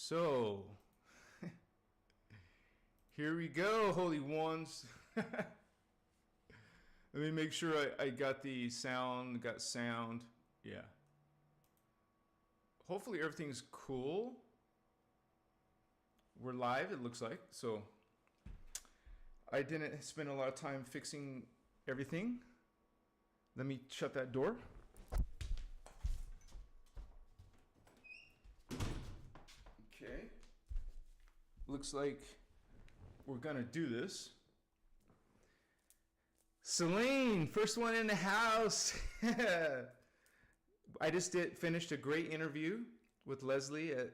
So, here we go, Holy Ones. Let me make sure I got the sound, Yeah. Hopefully everything's cool. We're live, it looks like. So, I didn't spend a lot of time fixing everything. Let me shut that door. Okay. Looks like we're gonna do this. Celine, first one in the house. I just finished a great interview with Leslie at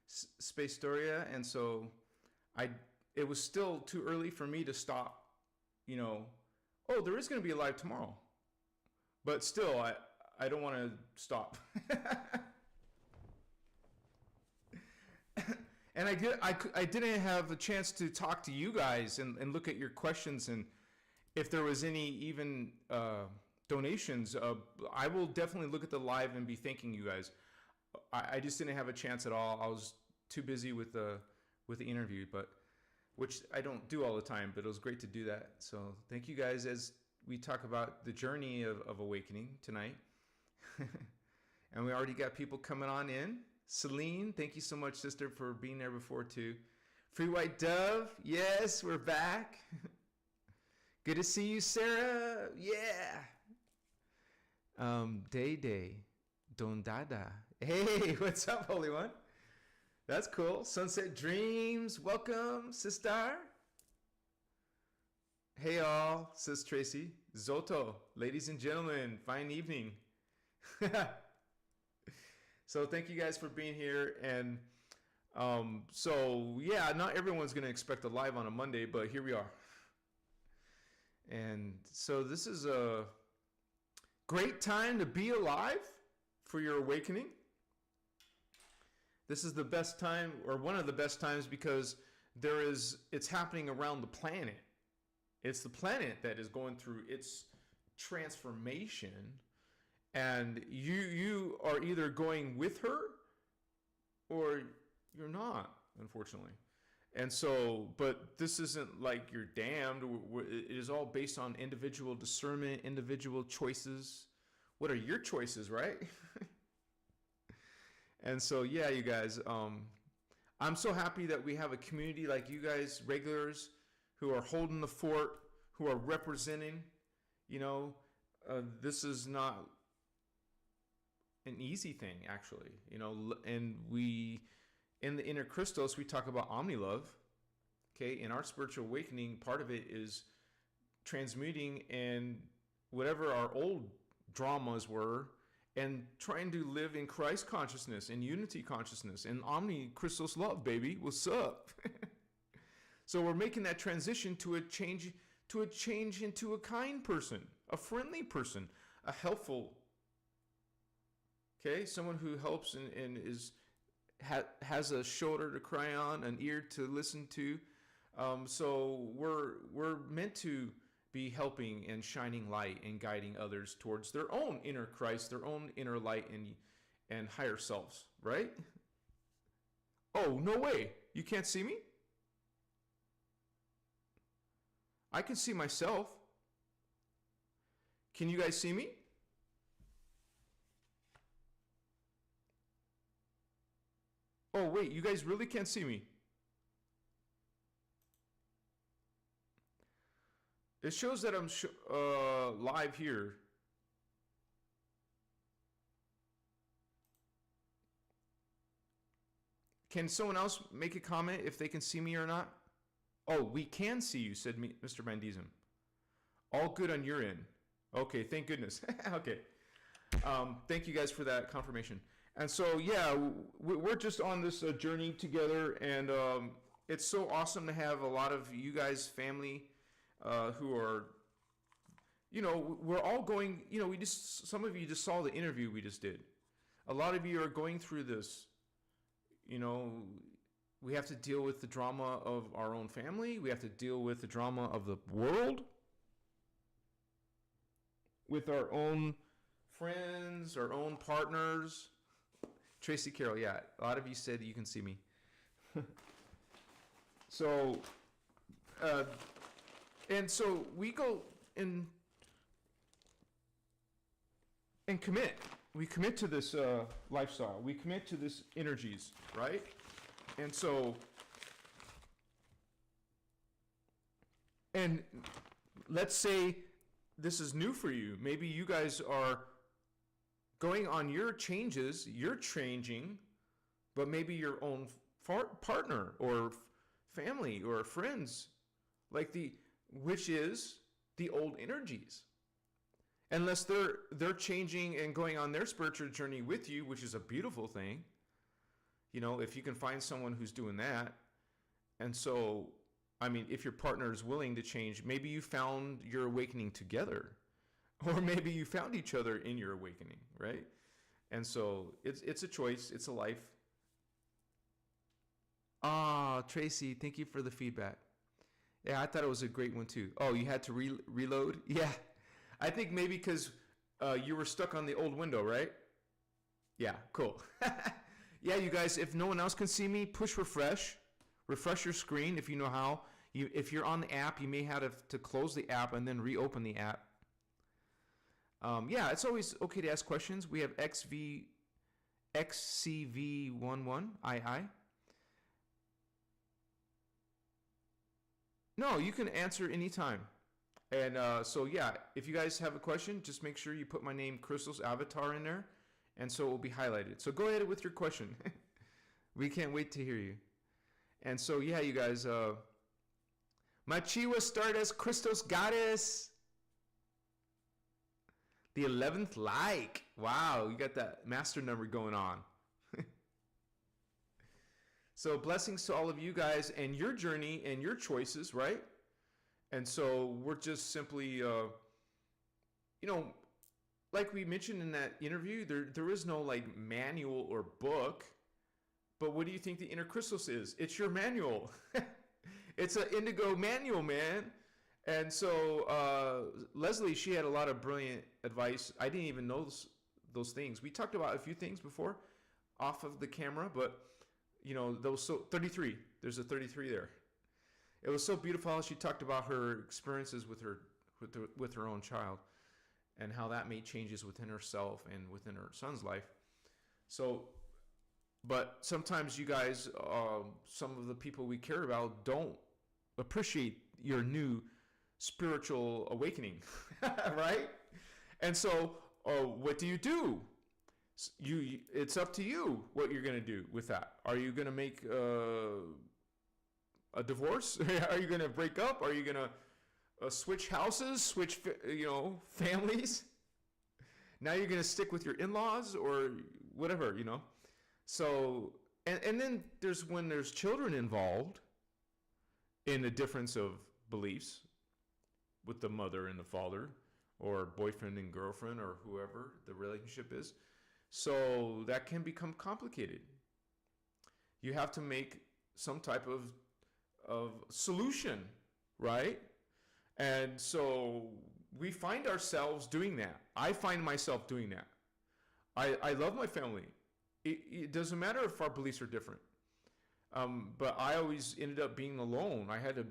Space Storia, and so it was still too early for me to stop. Oh, there is going to be a live tomorrow, but still, I don't want to stop. And I didn't have a chance to talk to you guys and look at your questions, and if there was any even donations. I will definitely look at the live and be thanking you guys. I just didn't have a chance at all. I was too busy with the interview, which I don't do all the time, but it was great to do that. So thank you guys as we talk about the journey of awakening tonight. And we already got people coming on in. Celine, thank you so much, sister, for being there before too. Free White Dove, yes, we're back. Good to see you, Sarah. Yeah. Day, Don Dada. Hey, what's up, Holy One? That's cool. Sunset Dreams, welcome, sister. Hey all, Sis Tracy. Zoto, ladies and gentlemen, fine evening. So thank you guys for being here. And so yeah, not everyone's going to expect a live on a Monday, but here we are. And so this is a great time to be alive for your awakening. This is the best time, or one of the best times, because it's happening around the planet. It's the planet that is going through its transformation, and you are either going with her or you're not, unfortunately. And so, but this isn't like you're damned. It is all based on individual discernment, individual choices. What are your choices, right? And so, yeah, you guys, I'm so happy that we have a community like you guys, regulars, who are holding the fort, who are representing. This is not an easy thing, actually. And in the innerchristos, we talk about omni-love. Okay, in our spiritual awakening, part of it is transmuting and whatever our old dramas were, and trying to live in Christ consciousness, in unity consciousness, in omni-Christos love, baby. What's up? So we're making that transition to a change into a kind person, a friendly person, a helpful. Okay, someone who helps and has a shoulder to cry on, an ear to listen to. So we're meant to be helping and shining light and guiding others towards their own inner Christ, their own inner light and higher selves, right? Oh, no way. You can't see me? I can see myself. Can you guys see me? Oh, wait, you guys really can't see me? It shows that I'm live here. Can someone else make a comment if they can see me or not? Oh, we can see you, said Mr. Mandizim. All good on your end. Okay, thank goodness. Okay. Thank you guys for that confirmation. And so, yeah, we're just on this journey together, and it's so awesome to have a lot of you guys, family, who are, we're all going, some of you just saw the interview we just did. A lot of you are going through this. We have to deal with the drama of our own family. We have to deal with the drama of the world, with our own friends, our own partners. Tracy Carroll, yeah, a lot of you said you can see me. So, and so we go and commit. We commit to this lifestyle. We commit to this energies, right? And so, and let's say this is new for you. Maybe you guys are going on your changes, you're changing, but maybe your own partner or family or friends, which is the old energies. Unless they're changing and going on their spiritual journey with you, which is a beautiful thing. You know, if you can find someone who's doing that. And so, I mean, if your partner is willing to change, maybe you found your awakening together. Or maybe you found each other in your awakening, right? And so it's a choice, it's a life. Ah, Tracy, thank you for the feedback. Yeah, I thought it was a great one too. Oh, you had to reload? Yeah. I think maybe because you were stuck on the old window, right? Yeah, cool. Yeah, you guys, if no one else can see me, push refresh. Refresh your screen if you know how. If you're on the app, you may have to close the app and then reopen the app. Yeah, it's always okay to ask questions. We have XCV11II. No, you can answer anytime. And so, yeah, if you guys have a question, just make sure you put my name, Christos Avatar, in there. And so it will be highlighted. So go ahead with your question. We can't wait to hear you. And so, yeah, you guys, my Chiwa started as Christos Goddess. The 11th like. Wow, you got that master number going on. So blessings to all of you guys and your journey and your choices, right? And so we're just simply, like we mentioned in that interview, there is no like manual or book. But what do you think the inner Christos is? It's your manual. It's an indigo manual, man. And so Leslie, she had a lot of brilliant advice. I didn't even know those things. We talked about a few things before off of the camera, but those 33. There's a 33 there. It was so beautiful how she talked about her experiences with her own child and how that made changes within herself and within her son's life. So, but sometimes you guys, some of the people we care about don't appreciate your new spiritual awakening, right? And so, what do? It's up to you what you're going to do with that. Are you going to make a divorce? Are you going to break up? Are you going to switch houses, switch families? Now you're going to stick with your in-laws or whatever, So, and then when there's children involved in the difference of beliefs with the mother and the father or boyfriend and girlfriend or whoever the relationship is. So that can become complicated. You have to make some type of solution, right? And so we find ourselves doing that. I find myself doing that. I love my family. It doesn't matter if our beliefs are different. But I always ended up being alone. I had to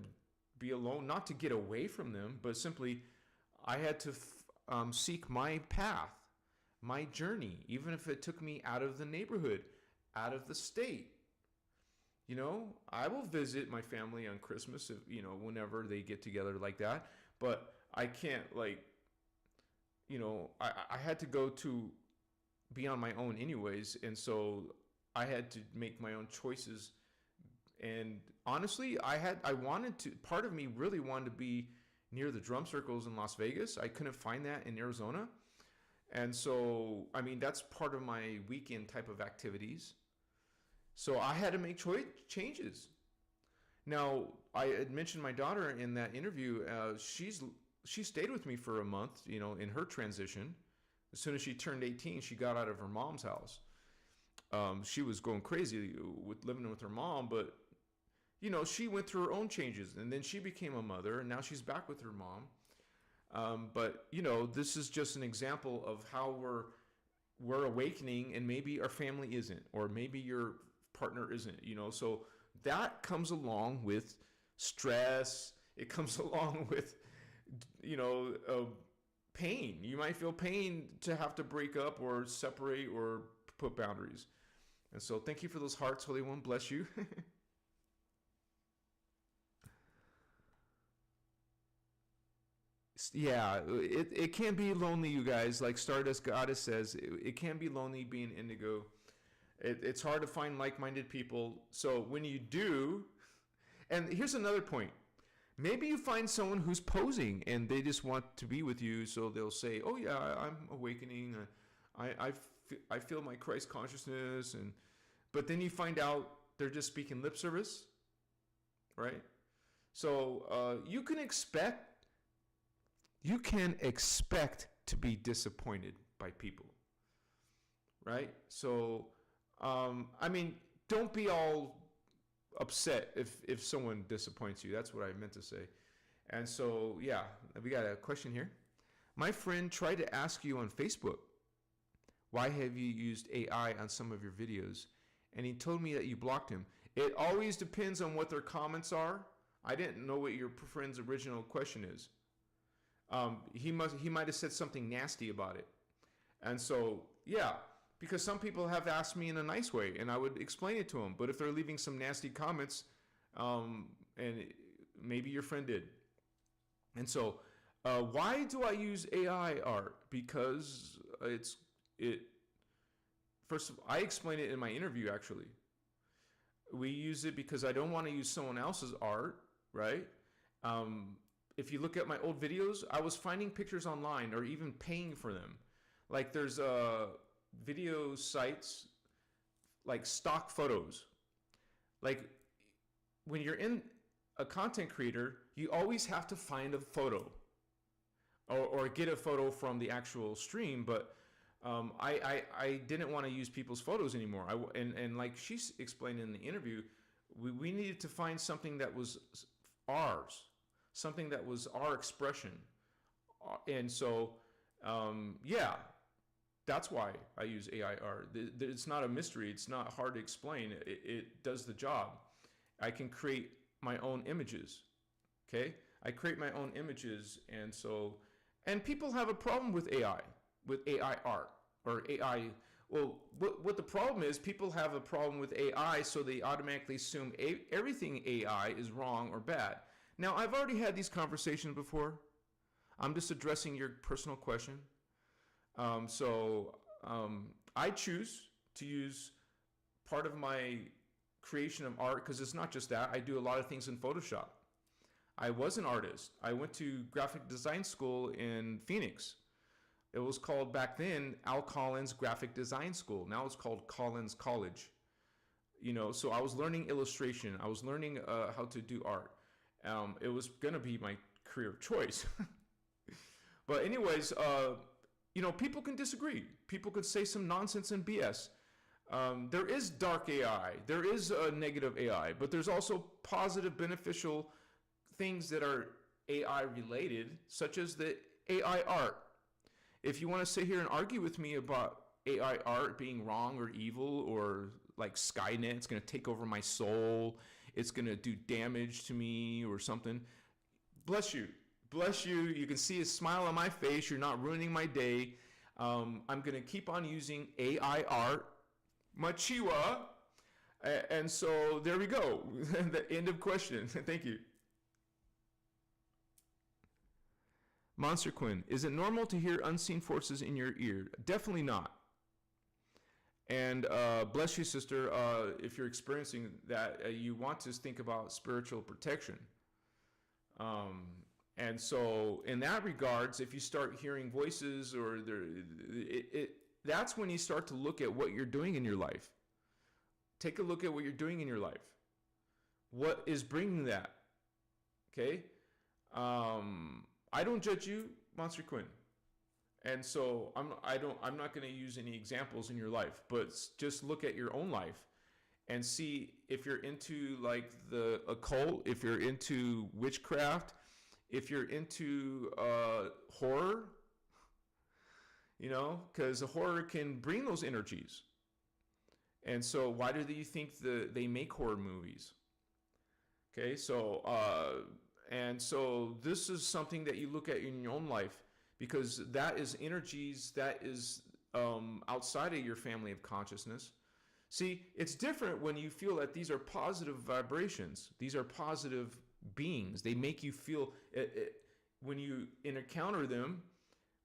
be alone, not to get away from them, but simply I had to seek my path, my journey, even if it took me out of the neighborhood, out of the state. I will visit my family on Christmas, if, whenever they get together like that. But I can't I had to go to be on my own anyways. And so I had to make my own choices. And honestly, part of me really wanted to be near the drum circles in Las Vegas. I couldn't find that in Arizona. And so, that's part of my weekend type of activities. So I had to make changes. Now, I had mentioned my daughter in that interview. She stayed with me for a month, in her transition. As soon as she turned 18, she got out of her mom's house. She was going crazy with living with her mom, but she went through her own changes, and then she became a mother, and now she's back with her mom. But this is just an example of how we're awakening, and maybe our family isn't, or maybe your partner isn't. So that comes along with stress. It comes along with, pain. You might feel pain to have to break up or separate or put boundaries. And so thank you for those hearts, Holy One. Bless you. Yeah, it can be lonely, you guys. Like Stardust Goddess says, it can be lonely being indigo. It's hard to find like-minded people. So when you do, and here's another point. Maybe you find someone who's posing and they just want to be with you. So they'll say, oh yeah, I'm awakening. I feel my Christ consciousness. But then you find out they're just speaking lip service, right? So you can expect to be disappointed by people, right? So, don't be all upset if someone disappoints you. That's what I meant to say. And so, yeah, we got a question here. My friend tried to ask you on Facebook, why have you used AI on some of your videos? And he told me that you blocked him. It always depends on what their comments are. I didn't know what your friend's original question is. He might have said something nasty about it. And so, yeah, because some people have asked me in a nice way and I would explain it to them. But if they're leaving some nasty comments, and maybe your friend did. And so, why do I use AI art? Because first of all, I explain it in my interview, actually. We use it because I don't want to use someone else's art, right? If you look at my old videos, I was finding pictures online or even paying for them. Like there's video sites like stock photos. Like when you're in a content creator, you always have to find a photo or get a photo from the actual stream. But I didn't want to use people's photos anymore. And like she explained in the interview, we needed to find something that was ours. Something that was our expression. And so, yeah, that's why I use AI art. It's not a mystery. It's not hard to explain. It does the job. I can create my own images, okay? I create my own images, and people have a problem with AI art, or AI. Well, what the problem is, people have a problem with AI, so they automatically assume everything AI is wrong or bad. Now, I've already had these conversations before. I'm just addressing your personal question. I choose to use part of my creation of art, because it's not just that. I do a lot of things in Photoshop. I was an artist. I went to graphic design school in Phoenix. It was called back then Al Collins Graphic Design School. Now it's called Collins College. So I was learning illustration. I was learning how to do art. It was going to be my career of choice. But anyways, people can disagree. People could say some nonsense and BS. There is dark AI. There is negative AI. But there's also positive, beneficial things that are AI related, such as the AI art. If you want to sit here and argue with me about AI art being wrong or evil, or like Skynet, it's going to take over my soul, it's going to do damage to me or something, bless you. Bless you. You can see a smile on my face. You're not ruining my day. I'm going to keep on using AI art, Machiwa. And so there we go. The end of question. Thank you. Monster Quinn, is it normal to hear unseen forces in your ear? Definitely not. And bless you, sister. If you're experiencing that, you want to think about spiritual protection. And so in that regards, if you start hearing voices, or that's when you start to look at what you're doing in your life. Take a look at what you're doing in your life. What is bringing that? Okay? I don't judge you, Monster Quinn. And so I'm not going to use any examples in your life, but just look at your own life and see if you're into like the occult, if you're into witchcraft, if you're into horror, because horror can bring those energies. And so why do you think they make horror movies? Okay, so and so this is something that you look at in your own life, because that is energies that is outside of your family of consciousness. See, it's different when you feel that these are positive vibrations. These are positive beings. They make you feel when you encounter them,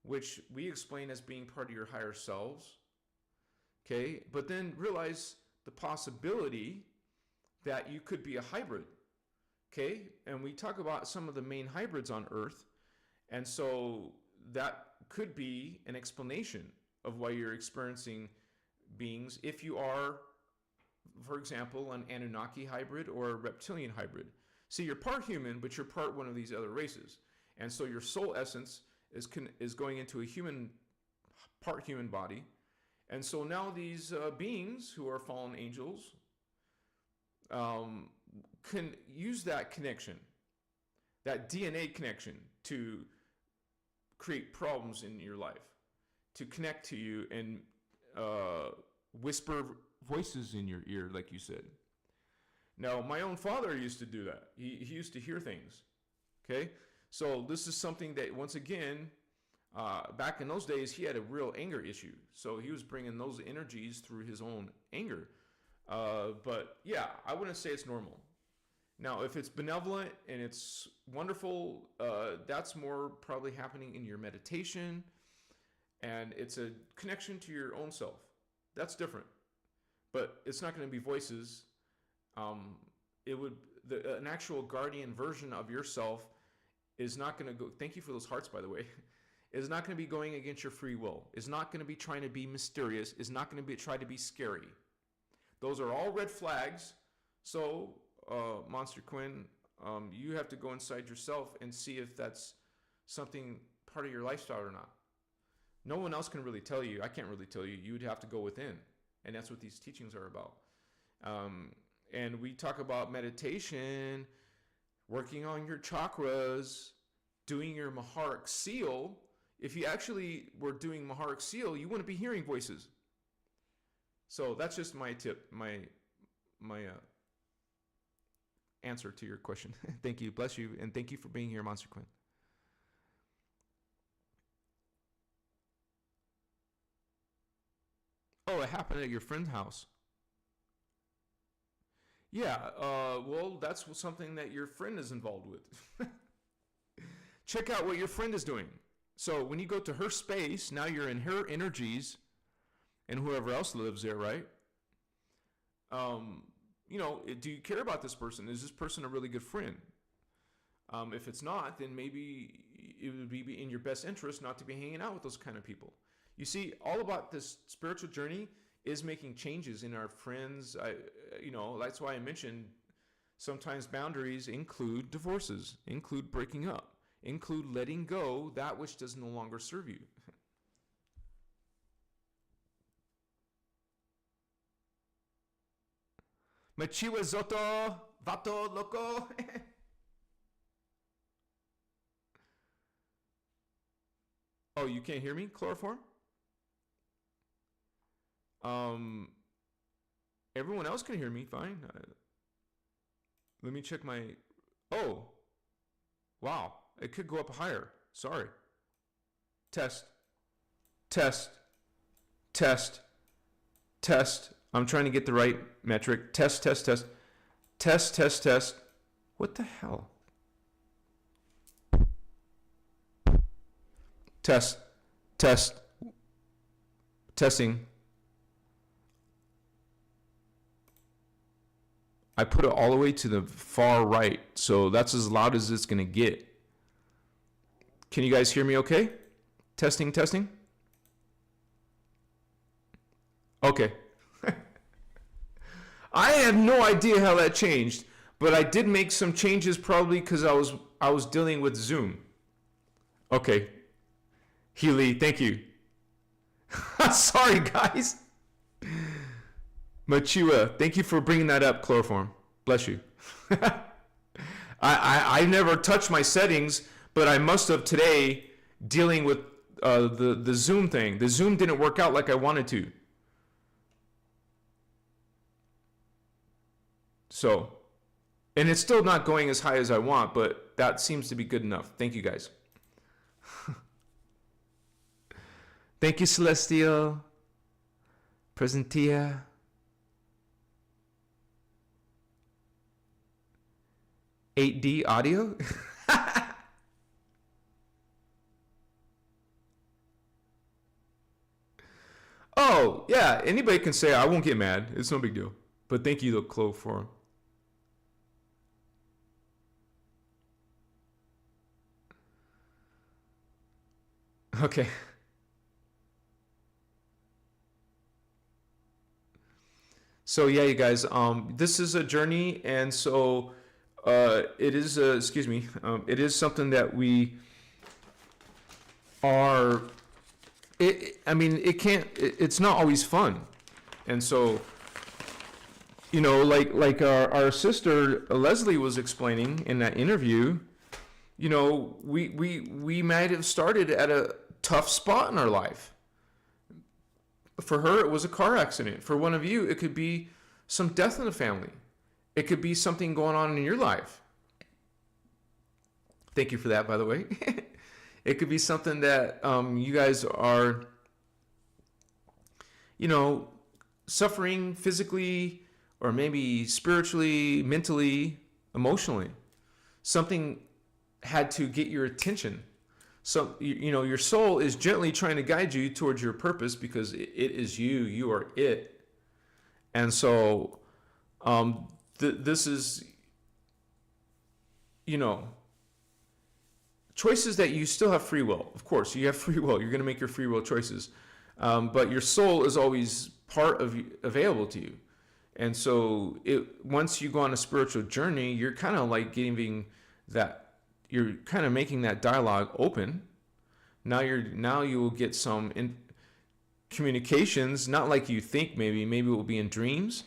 which we explain as being part of your higher selves. Okay, but then realize the possibility that you could be a hybrid. Okay, and we talk about some of the main hybrids on Earth, and so that could be an explanation of why you're experiencing beings if you are, for example, an Anunnaki hybrid or a reptilian hybrid. See, you're part human, but you're part one of these other races, and so your soul essence is going into a human, part human body, and so now these beings who are fallen angels can use that connection, that DNA connection, to create problems in your life, to connect to you and whisper voices in your ear, like you said. Now, my own father used to do that. He used to hear things. Okay, so this is something that, once again, back in those days, he had a real anger issue. So he was bringing those energies through his own anger. But yeah, I wouldn't say it's normal. Now, if it's benevolent and it's wonderful, that's more probably happening in your meditation, and it's a connection to your own self. That's different, but it's not going to be voices. An actual guardian version of yourself is not going to go. Thank you for those hearts, by the way. Is not going to be going against your free will. Is not going to be trying to be mysterious. Is not going to be try to be scary. Those are all red flags. So, Monster Quinn, you have to go inside yourself and see if that's something part of your lifestyle or not. No one else can really tell you. I can't really tell you. You would have to go within. And that's what these teachings are about. And we talk about meditation, working on your chakras, doing your Maharic seal. If you actually were doing Maharic seal, you wouldn't be hearing voices. So that's just my tip, my answer to your question. Thank you. Bless you. And thank you for being here, Monster Quinn. Oh, it happened at your friend's house. Yeah, well, that's something that your friend is involved with. Check out what your friend is doing. So when you go to her space, now you're in her energies and whoever else lives there, right? Do you care about this person? Is this person a really good friend? If it's not, then maybe it would be in your best interest not to be hanging out with those kind of people. You see, all about this spiritual journey is making changes in our friends. That's why I mentioned sometimes boundaries include divorces, include breaking up, include letting go that which does no longer serve you. Machiwa Zoto, Vato Loco. Oh, you can't hear me? Chloroform? Everyone else can hear me fine. Let me check my... Oh, wow. It could go up higher. Sorry. Test. I'm trying to get the right metric. Test. What the hell? Testing. I put it all the way to the far right, so that's as loud as it's going to get. Can you guys hear me okay? Testing. Okay. I have no idea how that changed, but I did make some changes probably because I was dealing with Zoom. Okay. Healy, thank you. Sorry, guys. Machua, thank you for bringing that up, Chloroform. Bless you. I never touched my settings, but I must have today dealing with the Zoom thing. The Zoom didn't work out like I wanted to. So, And it's still not going as high as I want, but that seems to be good enough. Thank you, guys. Thank you, Celestial. Presentia. $8D audio? Oh, yeah. Anybody can say, I won't get mad. It's no big deal. But thank you, though, Chloe, for... Okay. So yeah, you guys, this is a journey, and so it is, excuse me, it is something that we are, I mean, it's not always fun. And so, you know, like our sister Leslie was explaining in that interview, you know, we might have started at a tough spot in our life. For her, it was a car accident. For one of you, it could be some death in the family. It could be something going on in your life. Thank you for that, by the way. It could be something that you guys are, you know, suffering physically or maybe spiritually, mentally, emotionally. Something had to get your attention. So, you know, your soul is gently trying to guide you towards your purpose because it is you. You are it. And so this is, you know, choices that you still have free will. Of course, you have free will. You're going to make your free will choices. But your soul is always available to you. And so once you go on a spiritual journey, you're kind of like giving that, you're kind of making that dialogue open. Now you will get some communications, not like you think maybe it will be in dreams,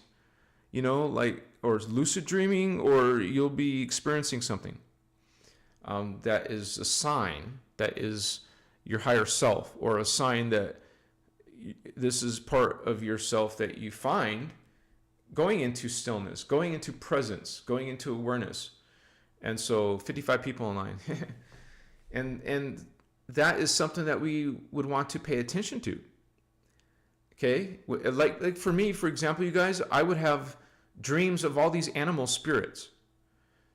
you know, like, or lucid dreaming, or you'll be experiencing something that is a sign that is your higher self, or a sign that this is part of yourself that you find going into stillness, going into presence, going into awareness. And so 55 people online. and that is something that we would want to pay attention to. Okay? Like for me, for example, you guys, I would have dreams of all these animal spirits.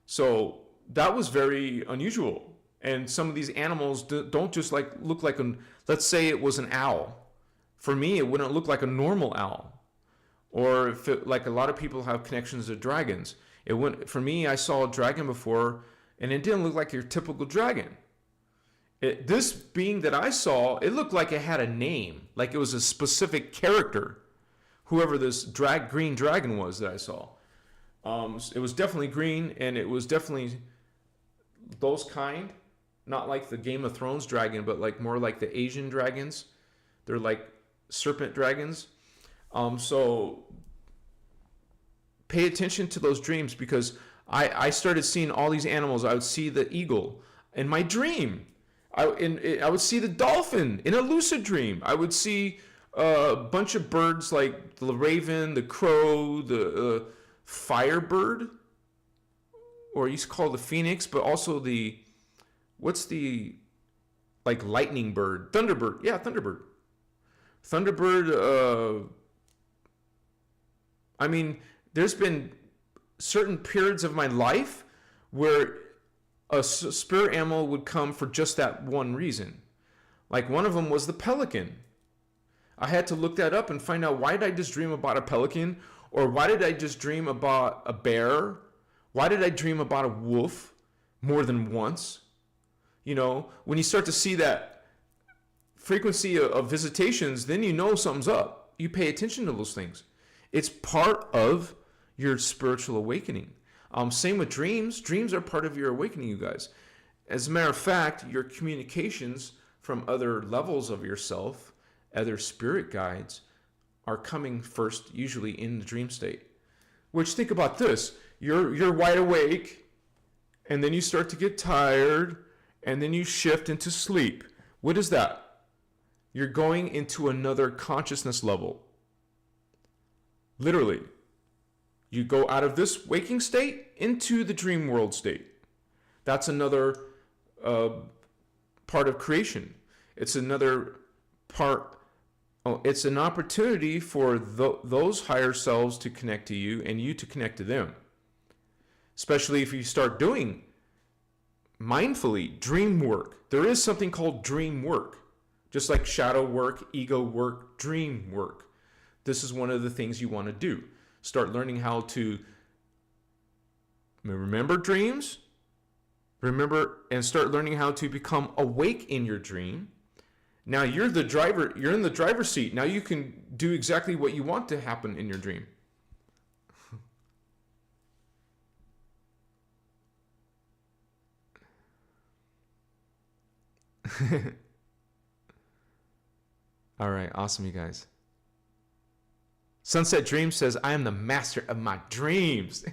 So that was very unusual. And some of these animals don't just like look like let's say it was an owl. For me, it wouldn't look like a normal owl. Or if like a lot of people have connections to dragons. For me, I saw a dragon before, and it didn't look like your typical dragon. This being that I saw, it looked like it had a name, like it was a specific character, whoever this green dragon was that I saw. It was definitely green, and it was definitely those kind, not like the Game of Thrones dragon, but like more like the Asian dragons. They're like serpent dragons. So pay attention to those dreams, because I started seeing all these animals. I would see the eagle in my dream. I would see the dolphin in a lucid dream. I would see a bunch of birds like the raven, the crow, the firebird, or you used to call it the phoenix, but also what's the like lightning bird? Thunderbird. Yeah, Thunderbird. Thunderbird, I mean, there's been certain periods of my life where a spirit animal would come for just that one reason. Like one of them was the pelican. I had to look that up and find out, why did I just dream about a pelican? Or why did I just dream about a bear? Why did I dream about a wolf more than once? You know, when you start to see that frequency of visitations, then you know something's up. You pay attention to those things. It's part of your spiritual awakening. Same with dreams. Dreams are part of your awakening, you guys. As a matter of fact, your communications from other levels of yourself, other spirit guides, are coming first, usually in the dream state. Which, think about this. You're wide awake, and then you start to get tired, and then you shift into sleep. What is that? You're going into another consciousness level. Literally. You go out of this waking state into the dream world state. That's another part of creation. It's another part. It's an opportunity for those higher selves to connect to you and you to connect to them. Especially if you start doing mindfully dream work. There is something called dream work. Just like shadow work, ego work, dream work. This is one of the things you want to do. Start learning how to remember dreams. Remember and start learning how to become awake in your dream. Now you're the driver, you're in the driver's seat. Now you can do exactly what you want to happen in your dream. All right, awesome, you guys. Sunset Dream says, I am the master of my dreams.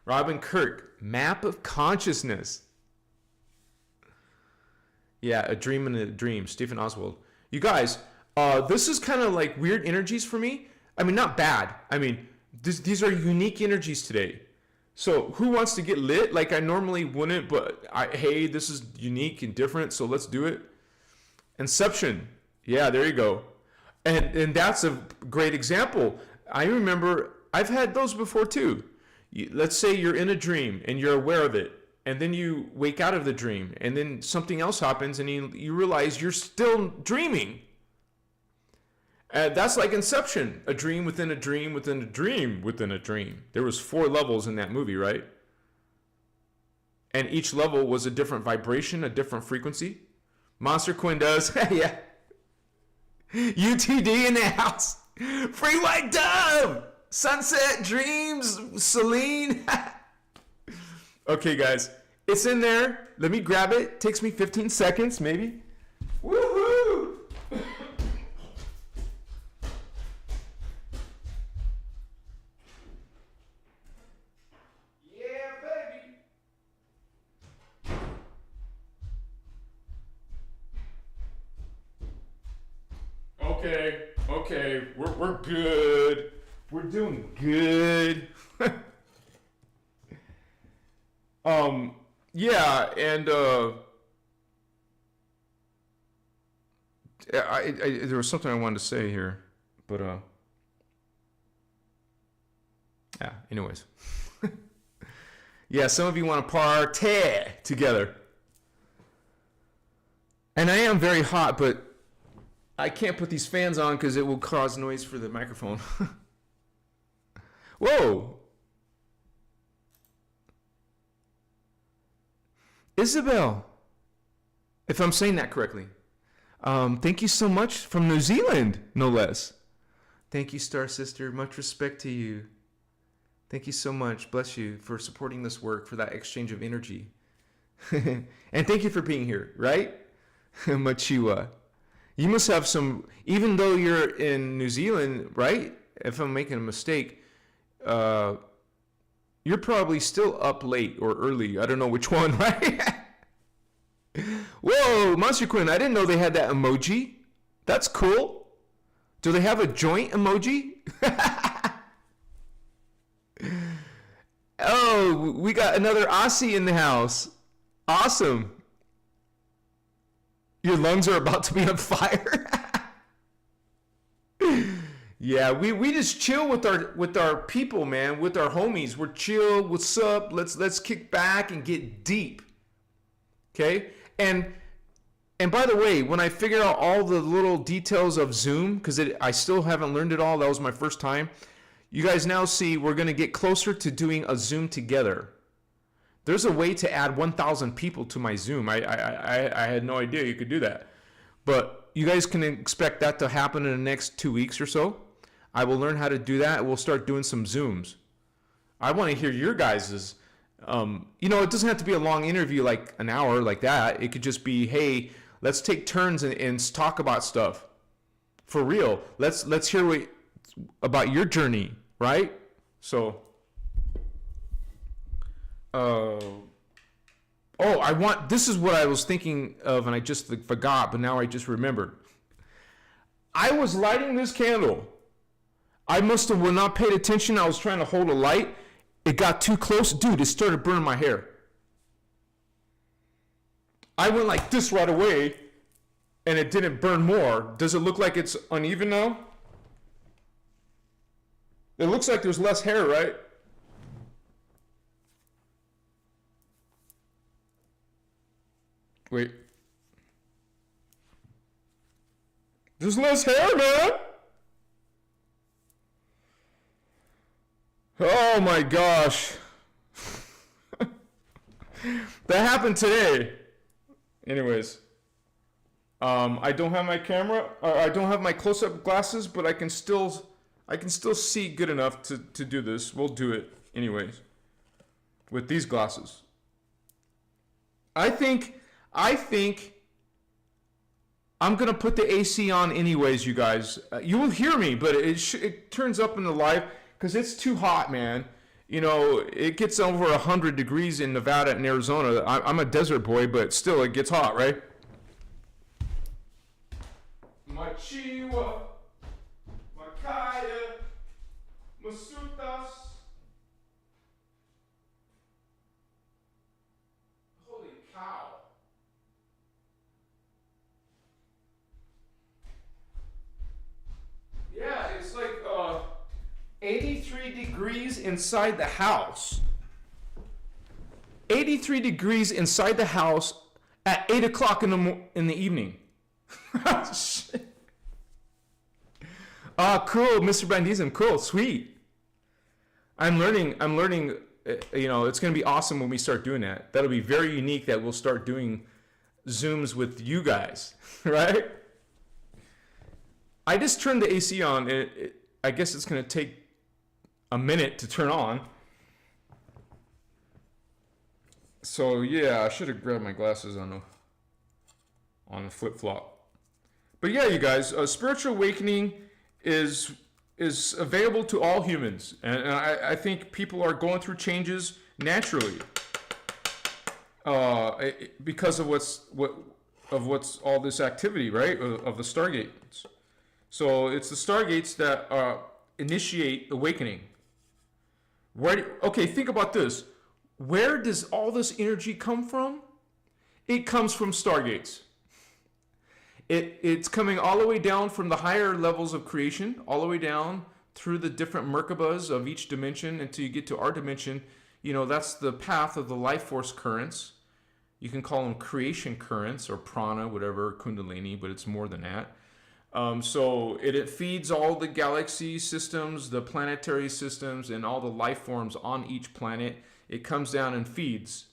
Robin Kirk, map of consciousness. Yeah, a dream in a dream. Stephen Oswald. You guys, this is kind of like weird energies for me. I mean, not bad. I mean, these are unique energies today. So who wants to get lit? Like I normally wouldn't, but hey, this is unique and different, so let's do it. Inception. Yeah, there you go. And that's a great example. I remember I've had those before too. Let's say you're in a dream and you're aware of it. And then you wake out of the dream. And then something else happens and you realize you're still dreaming. That's like Inception. A dream within a dream within a dream within a dream. There was 4 levels in that movie, right? And each level was a different vibration, a different frequency. Monster Quinn does. Yeah. UTD in the house. Free White Dove. Sunset Dreams. Celine. Okay, guys. It's in there. Let me grab it. Takes me 15 seconds, maybe. Woohoo! Yeah, baby. Okay. We're good. We're doing good. Yeah, and there was something I wanted to say here, but yeah. Anyways, yeah, some of you want to party together, and I am very hot, but I can't put these fans on because it will cause noise for the microphone. Whoa. Isabel, if I'm saying that correctly. Thank you so much from New Zealand, no less. Thank you, Star Sister. Much respect to you. Thank you so much. Bless you for supporting this work, for that exchange of energy. And thank you for being here, right? Machiwa. You must have some, even though you're in New Zealand, right? If I'm making a mistake, you're probably still up late or early. I don't know which one, right? Whoa, Monster Quinn, I didn't know they had that emoji. That's cool. Do they have a joint emoji? Oh, we got another Aussie in the house. Awesome. Your lungs are about to be on fire. Yeah, we just chill with our people, man, with our homies. We're chill. What's up? Let's kick back and get deep. Okay? And by the way, when I figure out all the little details of Zoom, because I still haven't learned it all. That was my first time. You guys now see we're going to get closer to doing a Zoom together. There's a way to add 1,000 people to my Zoom. I had no idea you could do that. But you guys can expect that to happen in the next 2 weeks or so. I will learn how to do that. We'll start doing some Zooms. I want to hear your guys's. It doesn't have to be a long interview like an hour like that. It could just be, hey, let's take turns and talk about stuff. For real. Let's hear about your journey, right? So, this is what I was thinking of and I just forgot, but now I just remembered. I was lighting this candle. I must have not paid attention. I was trying to hold a light. It got too close. Dude, it started burning my hair. I went like this right away, and it didn't burn more. Does it look like it's uneven now? It looks like there's less hair, right? Wait. There's less hair, man! Oh my gosh. That happened today. Anyways. I don't have my camera. I don't have my close-up glasses, but I can still see good enough to do this. We'll do it anyways. With these glasses. I think I'm going to put the AC on anyways, you guys. You will hear me, but it turns up in the live because it's too hot, man. You know, it gets over 100 degrees in Nevada and Arizona. I'm a desert boy, but still it gets hot, right? Machiwa, Makaya, Masutas. Holy cow. Yeah, it's like 83 degrees inside the house. 83 degrees inside the house at 8 o'clock in the evening. Shit. Cool, Mr. Bandism. Cool, sweet. I'm learning, you know, it's going to be awesome when we start doing that. That'll be very unique that we'll start doing Zooms with you guys, right? I just turned the AC on. I guess it's going to take a minute to turn on. So, yeah, I should have grabbed my glasses on the flip-flop. But yeah, you guys, spiritual awakening is available to all humans, and I think people are going through changes naturally because of what's all this activity, right? Of the stargates. So it's the stargates that initiate awakening. Okay, think about this. Where does all this energy come from? It comes from stargates. It's coming all the way down from the higher levels of creation, all the way down through the different Merkabas of each dimension until you get to our dimension. You know, that's the path of the life force currents. You can call them creation currents or prana, whatever, kundalini, but it's more than that. So it feeds all the galaxy systems, the planetary systems, and all the life forms on each planet. It comes down and feeds.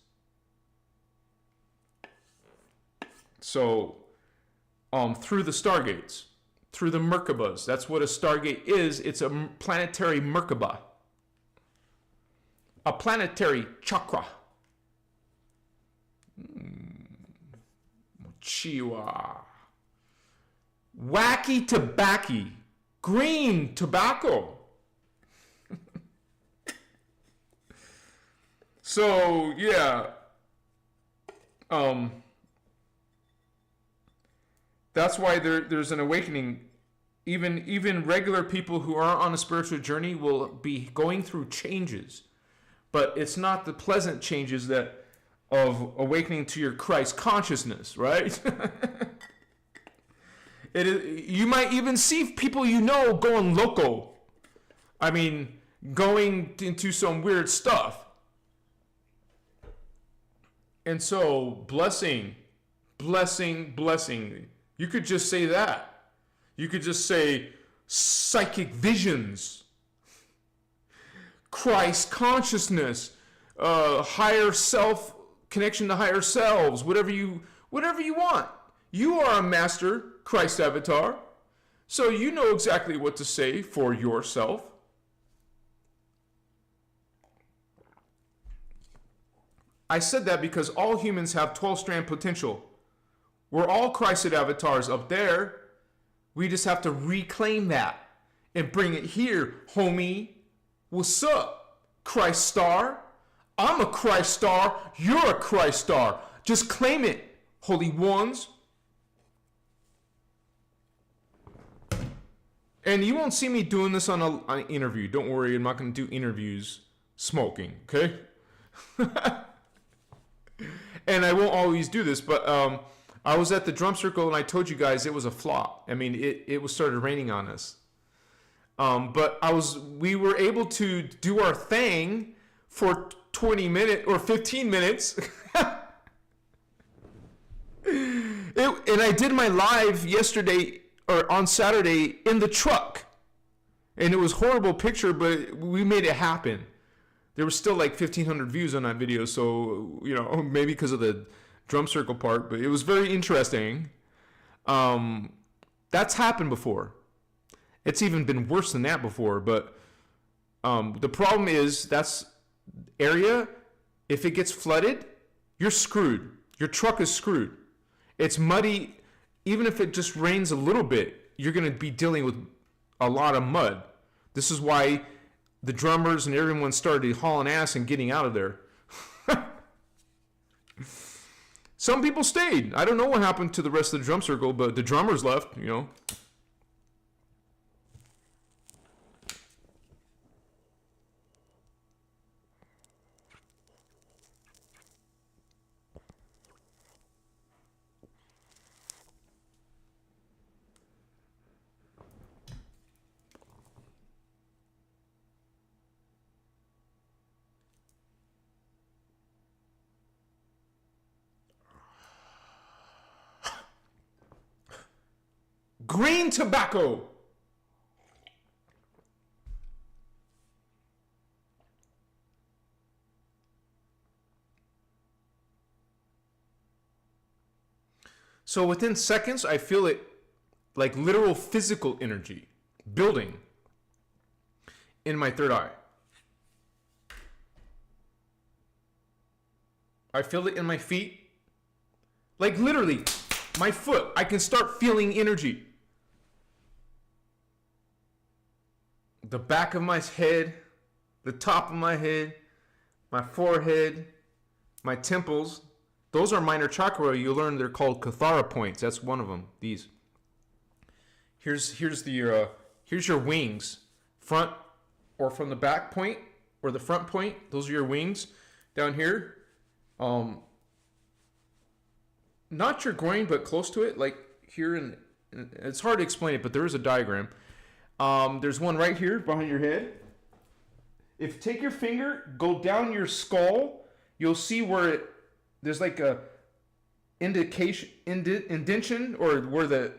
So through the stargates, through the Merkabas. That's what a stargate is. It's a planetary Merkaba. A planetary chakra. Chiwa. Wacky tobacco. Green tobacco. So, yeah. That's why there's an awakening. Even regular people who are on a spiritual journey will be going through changes. But it's not the pleasant changes that of awakening to your Christ consciousness, right? It is, you might even see people you know going loco. I mean, going into some weird stuff. And so, blessing. You could just say that. You could just say psychic visions, Christ consciousness, higher self, connection to higher selves, whatever you want. You are a master Christ avatar, so you know exactly what to say for yourself. I said that because all humans have 12-strand potential. We're all Christed avatars up there. We just have to reclaim that and bring it here, homie. What's up, Christ star? I'm a Christ star. You're a Christ star. Just claim it, holy ones. And you won't see me doing this on an interview. Don't worry, I'm not going to do interviews smoking, okay? And I won't always do this, but I was at the drum circle and I told you guys it was a flop. I mean, it was started raining on us. But we were able to do our thing for 20 minutes or 15 minutes. And I did my live yesterday or on Saturday in the truck. And it was a horrible picture, but we made it happen. There was still like 1,500 views on that video, so, maybe because of the drum circle part, but it was very interesting. That's happened before. It's even been worse than that before, but the problem is that's area, if it gets flooded, you're screwed. Your truck is screwed. It's muddy. Even if it just rains a little bit, you're going to be dealing with a lot of mud. This is why the drummers and everyone started hauling ass and getting out of there. Some people stayed. I don't know what happened to the rest of the drum circle, but the drummers left, Green tobacco. So within seconds, I feel it like literal physical energy building in my third eye. I feel it in my feet. Like literally, my foot, I can start feeling energy. The back of my head, the top of my head, my forehead, my temples. Those are minor chakra. You learn they're called Kathara points. That's one of them. These. Here's your wings, front or from the back point or the front point. Those are your wings down here. Not your groin, but close to it, like here. And it's hard to explain it, but there is a diagram. There's one right here behind your head. If you take your finger, go down your skull, you'll see where there's like a indentation, or where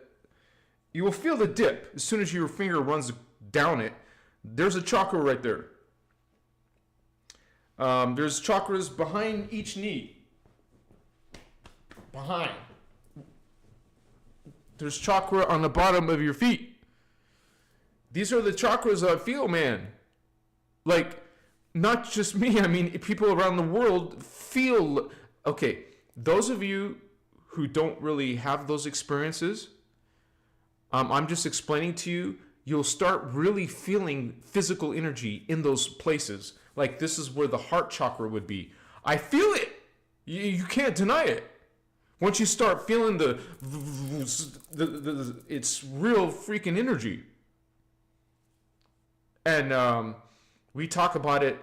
you will feel the dip as soon as your finger runs down it. There's a chakra right there. There's chakras behind each knee. Behind. There's chakra on the bottom of your feet. These are the chakras I feel, man. Like, not just me. I mean, people around the world feel. Okay, those of you who don't really have those experiences, I'm just explaining to you, you'll start really feeling physical energy in those places. Like, this is where the heart chakra would be. I feel it. You can't deny it. Once you start feeling it's real freaking energy. And we talk about it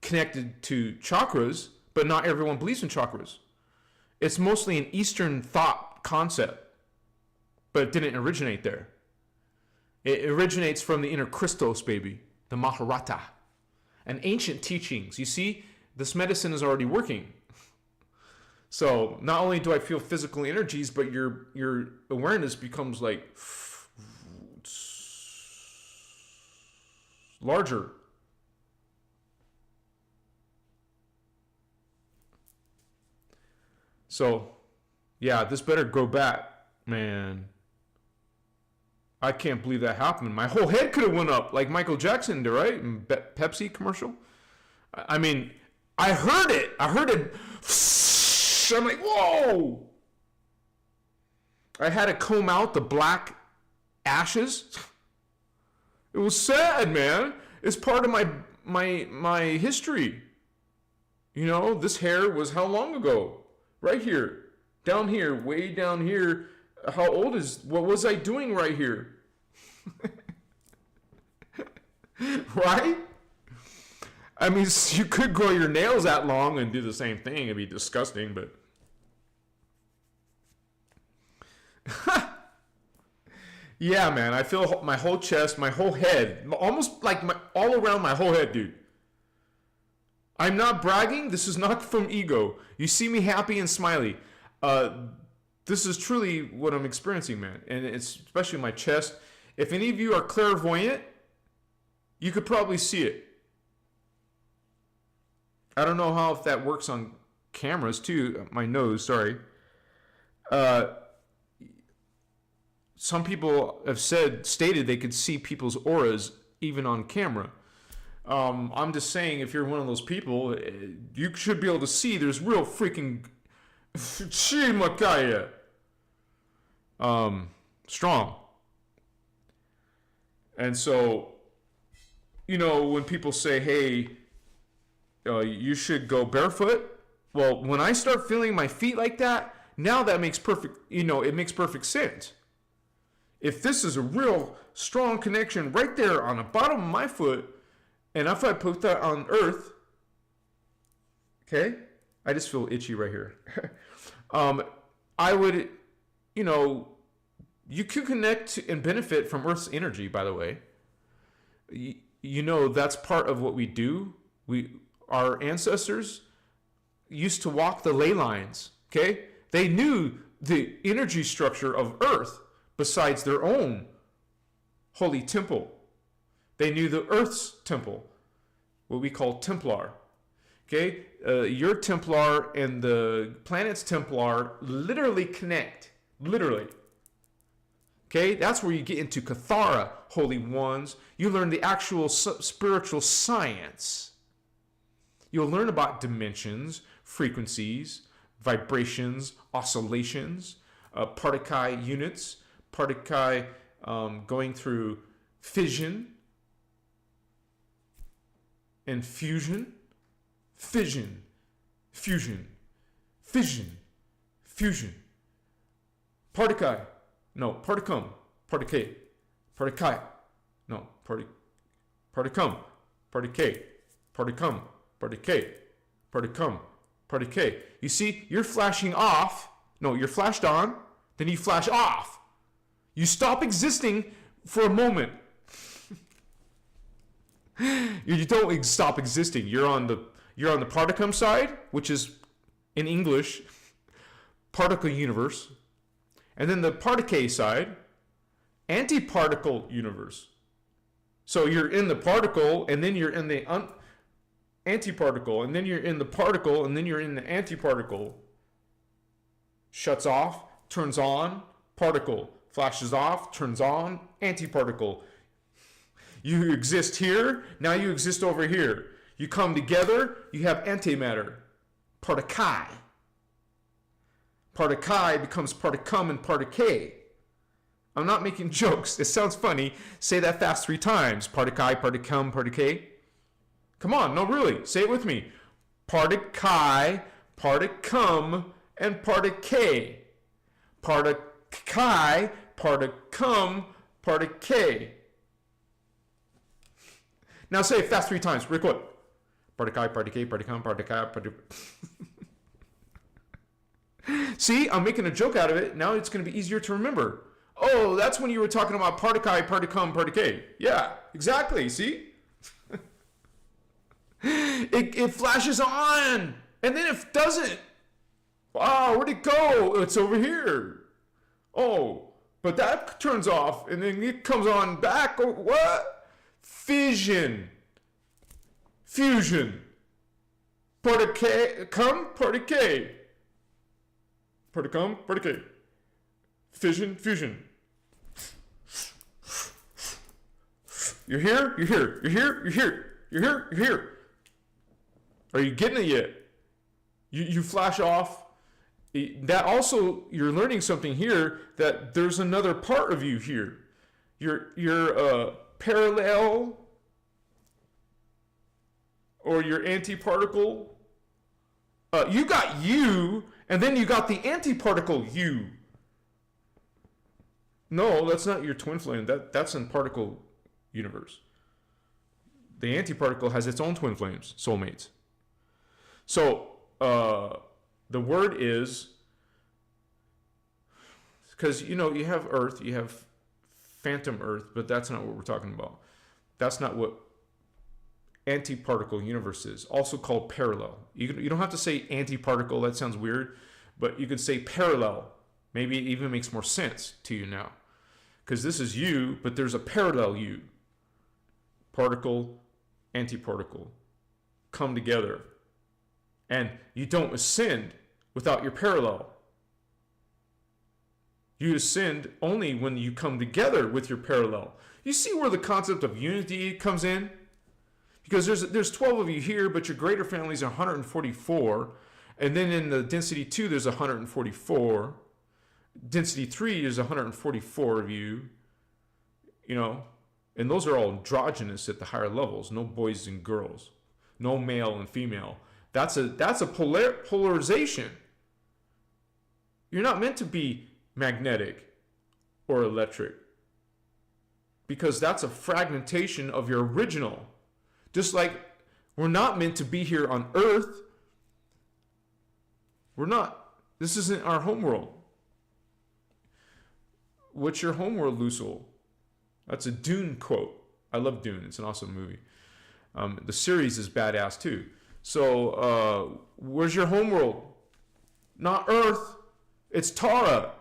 connected to chakras, but not everyone believes in chakras. It's mostly an Eastern thought concept, but it didn't originate there. It originates from the innerchristos, baby, the Maharata, and ancient teachings. You see, this medicine is already working. So not only do I feel physical energies, but your awareness becomes like larger. So, yeah, this better go back, man. I can't believe that happened. My whole head could have went up like Michael Jackson did, right? In Pepsi commercial. I mean, I heard it. I'm like, whoa. I had to comb out the black ashes. It was sad, man. It's part of my history. This hair was how long ago? Right here. Down here. Way down here. What was I doing right here? Right? I mean, you could grow your nails that long and do the same thing. It'd be disgusting, but... Yeah, man. I feel my whole chest, my whole head, almost like all around my whole head, dude. I'm not bragging. This is not from ego. You see me happy and smiley. This is truly what I'm experiencing, man. And it's especially my chest. If any of you are clairvoyant, you could probably see it. I don't know how if that works on cameras too. My nose, sorry. Some people have stated they could see people's auras even on camera. I'm just saying, if you're one of those people, you should be able to see there's real freaking Makaya. Strong. And so, when people say, hey, you should go barefoot. Well, when I start feeling my feet like that, now that makes it makes perfect sense. If this is a real strong connection right there on the bottom of my foot, and if I put that on earth, okay, I just feel itchy right here. I would, you could connect and benefit from Earth's energy, by the way. That's part of what we do. Our ancestors used to walk the ley lines, okay? They knew the energy structure of Earth besides their own holy temple. They knew the Earth's temple, what we call Templar. Okay? Your Templar and the planet's Templar literally connect. Literally. Okay? That's where you get into Cathara, holy ones. You learn the actual spiritual science. You'll learn about dimensions, frequencies, vibrations, oscillations, particle units, particle going through fission and fusion, fission, fusion, fission, fusion, particle, no, particum, particle, particle, no, particum, particle, particum, particle, particum, particle. You see, you're flashing off. No, you're flashed on, then you flash off. You stop existing for a moment. You don't stop existing. You're on the particum side, which is in English particle universe, and then the particle side, antiparticle universe. So you're in the particle, and then you're in the antiparticle, and then you're in the particle, and then you're in the antiparticle. Shuts off, turns on, particle. Flashes off, turns on, antiparticle. You exist here, now you exist over here. You come together, you have antimatter. Particle. Particle becomes particum and particle. I'm not making jokes. It sounds funny. Say that fast 3 times. Particle, particum, particle. Come on, no, really. Say it with me. Particle, particum, and particle. Particle, particum, particle. Now say it fast 3 times. Real quick. Particle, particle, particum, particle, particle. See, I'm making a joke out of it. Now it's going to be easier to remember. Oh, that's when you were talking about particle, particum, particle. Yeah, exactly. See? It flashes on, and then it doesn't. Wow, where'd it go? It's over here. Oh, but that turns off, and then it comes on back. Oh, what? Fission. Fusion. Particum, particle. Particum, particle. Fission, fusion. You're here, you're here, you're here, you're here, you're here, you're here. Are you getting it yet? You flash off. That also, you're learning something here, that there's another part of you here. You're parallel, or your antiparticle. You got you, and then you got the antiparticle you. No, that's not your twin flame. That's in particle universe. the antiparticle has its own twin flames, soulmates. So the word is, because you have Earth, you have phantom Earth, but that's not what we're talking about. That's not what antiparticle universe is. Also called parallel. You don't have to say antiparticle, that sounds weird, but you could say parallel. Maybe it even makes more sense to you now, because this is you, but there's a parallel you. Particle, antiparticle come together, and you don't ascend without your parallel. You ascend only when you come together with your parallel. You see where the concept of unity comes in? Because there's 12 of you here, but your greater family is 144. And then in the density 2, there's 144. Density 3 is 144 of you. And those are all androgynous at the higher levels. No boys and girls. No male and female. That's a polarization. You're not meant to be magnetic or electric, because that's a fragmentation of your original. Just like we're not meant to be here on Earth. We're not. This isn't our homeworld. What's your homeworld, Lucille? That's a Dune quote. I love Dune. It's an awesome movie. The series is badass too. So where's your homeworld? Not Earth. It's Tara.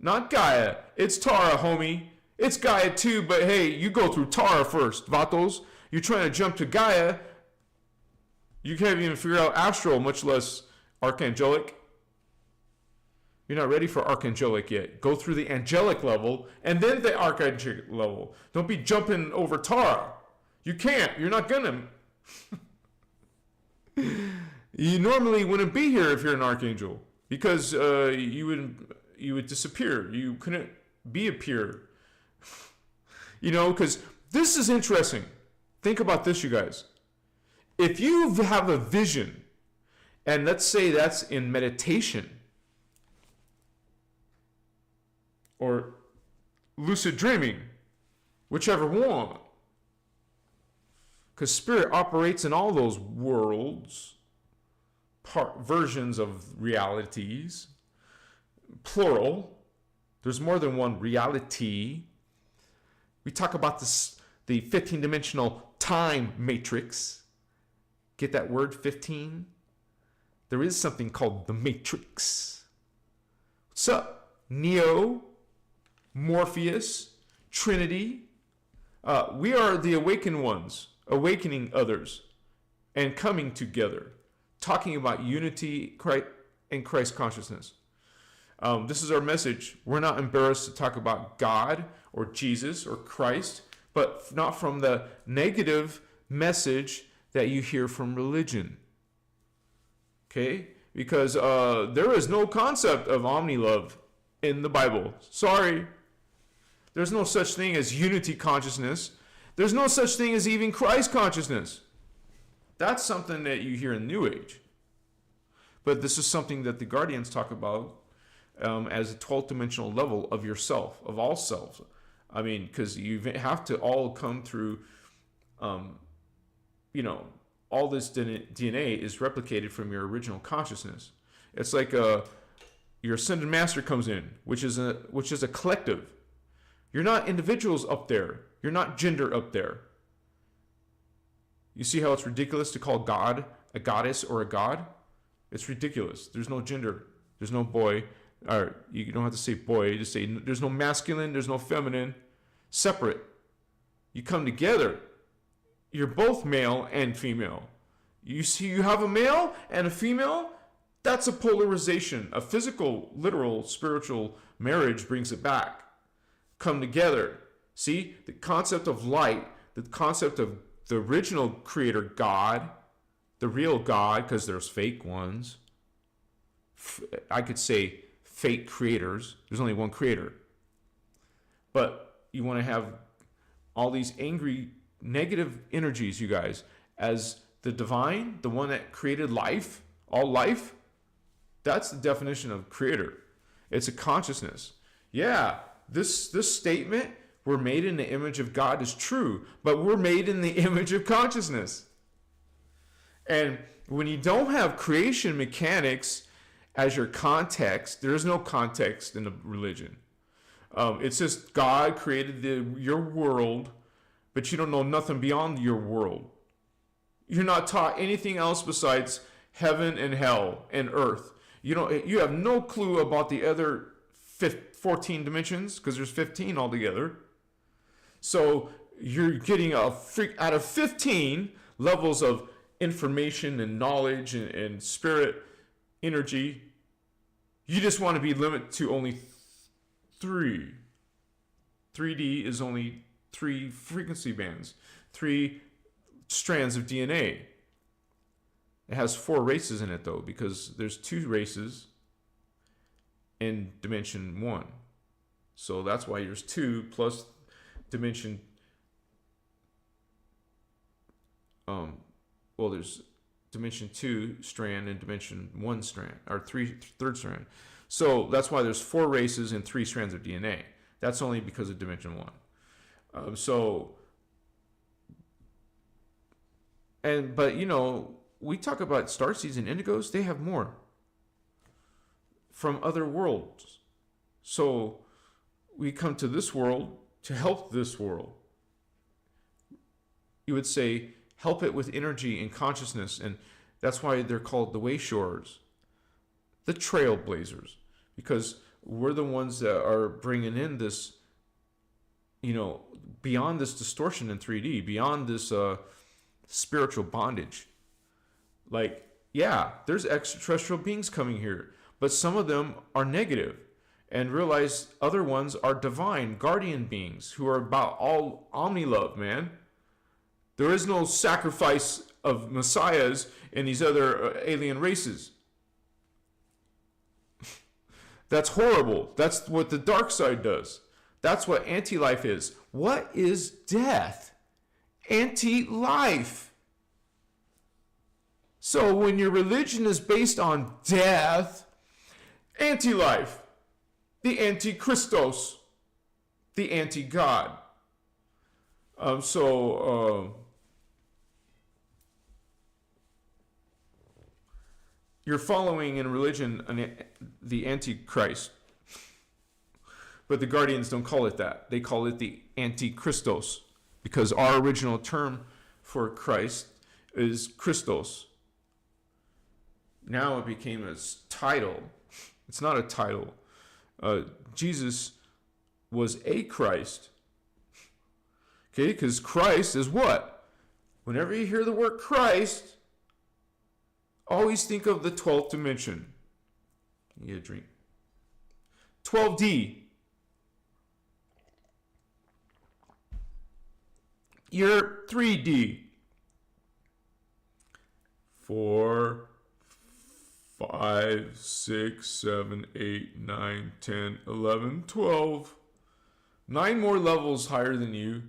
Not Gaia. It's Tara, homie. It's Gaia too, but hey, you go through Tara first, vatos. You're trying to jump to Gaia. You can't even figure out astral, much less archangelic. You're not ready for archangelic yet. Go through the angelic level and then the archangelic level. Don't be jumping over Tara. You can't. You're not gonna. You normally wouldn't be here if you're an archangel, because you would disappear. You couldn't appear. Because this is interesting. Think about this, you guys. If you have a vision, and let's say that's in meditation or lucid dreaming, whichever one, because spirit operates in all those worlds, versions of realities, plural. There's more than one reality. We talk about the 15-dimensional time matrix. Get that word, 15? There is something called the matrix. What's up? Neo, Morpheus, Trinity. We are the awakened ones, awakening others, and coming together, talking about unity and Christ consciousness. This is our message. We're not embarrassed to talk about God or Jesus or Christ, but not from the negative message that you hear from religion. Okay? Because there is no concept of omni-love in the Bible. Sorry. There's no such thing as unity consciousness. There's no such thing as even Christ consciousness. That's something that you hear in New Age. But this is something that the Guardians talk about as a 12th dimensional level of yourself, of all selves. I mean, because you have to all come through, all this DNA is replicated from your original consciousness. It's like your ascended master comes in, which is a collective. You're not individuals up there. You're not gender up there. You see how it's ridiculous to call God a goddess or a god? It's ridiculous. There's no gender. There's no boy. Or you don't have to say boy. You just say there's no masculine. There's no feminine. Separate. You come together. You're both male and female. You see, you have a male and a female. That's a polarization. A physical, literal, spiritual marriage brings it back. Come together. See, the concept of light, the concept of the original creator God, the real God, because there's fake ones. I could say fake creators. There's only one creator. But you want to have all these angry, negative energies, you guys, as the divine, the one that created life, all life. That's the definition of creator. It's a consciousness. Yeah, this statement we're made in the image of God is true, but we're made in the image of consciousness. And when you don't have creation mechanics as your context, there is no context in the religion. It's just God created your world, but you don't know nothing beyond your world. You're not taught anything else besides heaven and hell and earth. You have no clue about the other 14 dimensions, because there's 15 altogether. So you're getting out of 15 levels of information and knowledge and spirit energy. You just want to be limited to only 3. 3D is only 3 frequency bands, 3 strands of DNA. It has 4 races in it, though, because there's 2 races in dimension 1. So that's why there's 2 plus dimension. There's dimension 2 strand and dimension 1 strand, or third strand. So that's why there's 4 races and 3 strands of DNA. That's only because of dimension 1. But we talk about starseeds and indigos. They have more from other worlds. So we come to this world to help this world. You would say, help it with energy and consciousness. And that's why they're called the wayshorers, the trailblazers, because we're the ones that are bringing in this, beyond this distortion in 3D, beyond this spiritual bondage. Like, yeah, there's extraterrestrial beings coming here, but some of them are negative, and realize other ones are divine guardian beings who are about all omni-love, man. There is no sacrifice of messiahs in these other alien races. That's horrible. That's what the dark side does. That's what anti-life is. What is death? Anti-life. So when your religion is based on death, anti-life, the anti-Christos, the anti-God. You're following in religion the Antichrist. But the Guardians don't call it that. They call it the Antichristos, because our original term for Christ is Christos. Now it became a title. It's not a title. Jesus was a Christ. Okay, because Christ is what? Whenever you hear the word Christ, always think of the 12th dimension. Get a drink. 12D. You're 3D. 4, 5, 6, 7, 8, 9, 10, 11, 12. 9 more levels higher than you.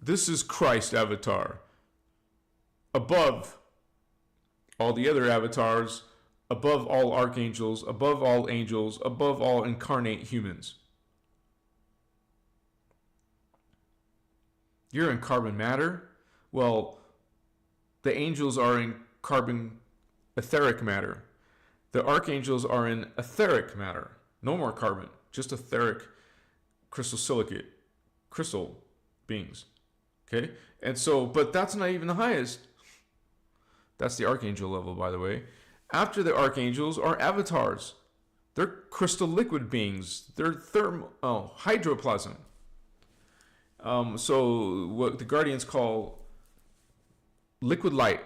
This is Christ avatar. Above all the other avatars, above all archangels, above all angels, above all incarnate humans. You're in carbon matter. Well, the angels are in carbon etheric matter. The archangels are in etheric matter. No more carbon, just etheric crystal silicate, crystal beings. Okay? And so, but that's not even the highest. That's the archangel level, by the way. After the archangels are avatars. They're crystal liquid beings. They're hydroplasm. So what the Guardians call liquid light.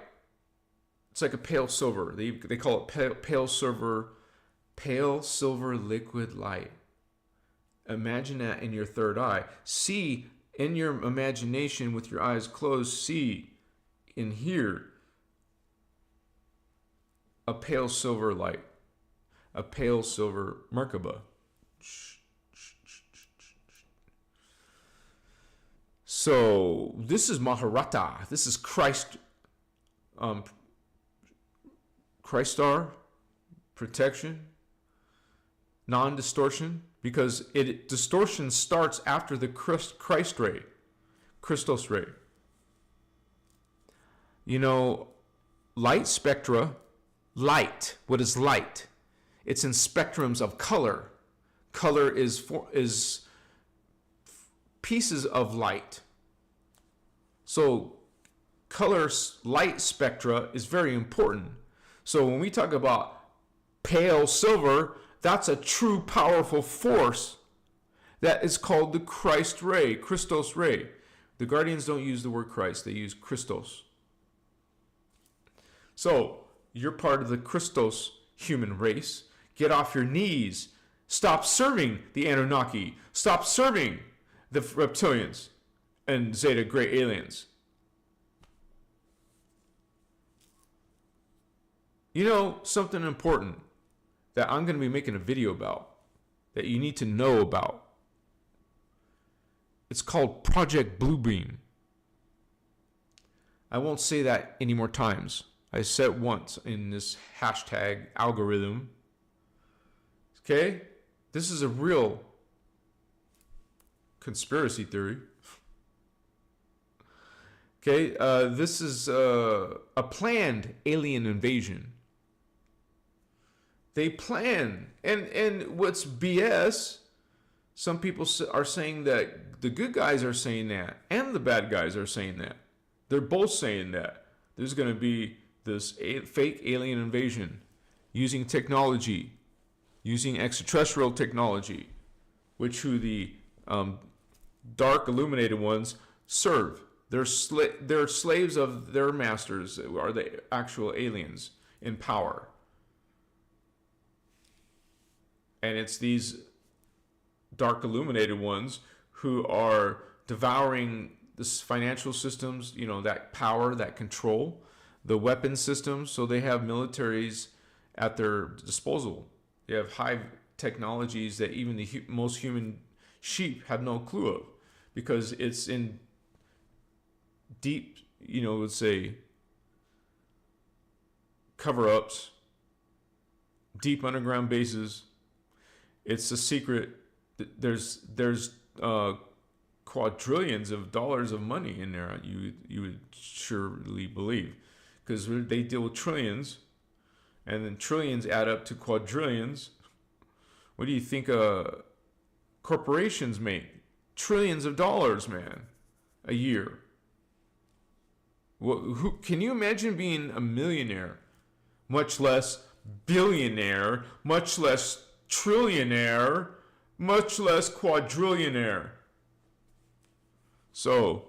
It's like a pale silver. They call it pale silver liquid light. Imagine that in your third eye. See in your imagination with your eyes closed. See and hear a pale silver light, a pale silver Merkaba. So this is Maharata. This is Christ, Christar, protection. non-distortion, because distortion starts after the Christ ray, Christos ray. You know, light spectra, light. What is light? It's in spectrums of color. Color is pieces of light. So color light spectra is very important. So when we talk about pale silver, that's a true powerful force that is called the Christ ray, Christos ray. The Guardians don't use the word Christ, they use Christos. So you're part of the Christos human race. Get off your knees. Stop serving the Anunnaki. Stop serving the reptilians and Zeta gray aliens. You know, something important that I'm going to be making a video about, that you need to know about. It's called Project Bluebeam. I won't say that any more times. I said it once in this hashtag algorithm. Okay? This is a real conspiracy theory. Okay? This is a planned alien invasion. They plan, and what's BS, some people are saying that the good guys are saying that, and the bad guys are saying that. They're both saying that there's going to be this fake alien invasion using technology, using extraterrestrial technology, which who the dark illuminated ones serve. They're slaves of their masters, are the actual aliens in power. And it's these dark illuminated ones who are devouring the financial systems, you know, that power, that control, the weapon systems. So they have militaries at their disposal. They have high technologies that even the most human sheep have no clue of, because it's in deep, you know, let's say, cover-ups, deep underground bases. It's a secret. There's quadrillions of dollars of money in there. You would surely believe, because they deal with trillions, and then trillions add up to quadrillions. What do you think corporations make? Trillions of dollars, man, a year. Who can you imagine being a millionaire, much less billionaire, much less trillionaire, much less quadrillionaire? So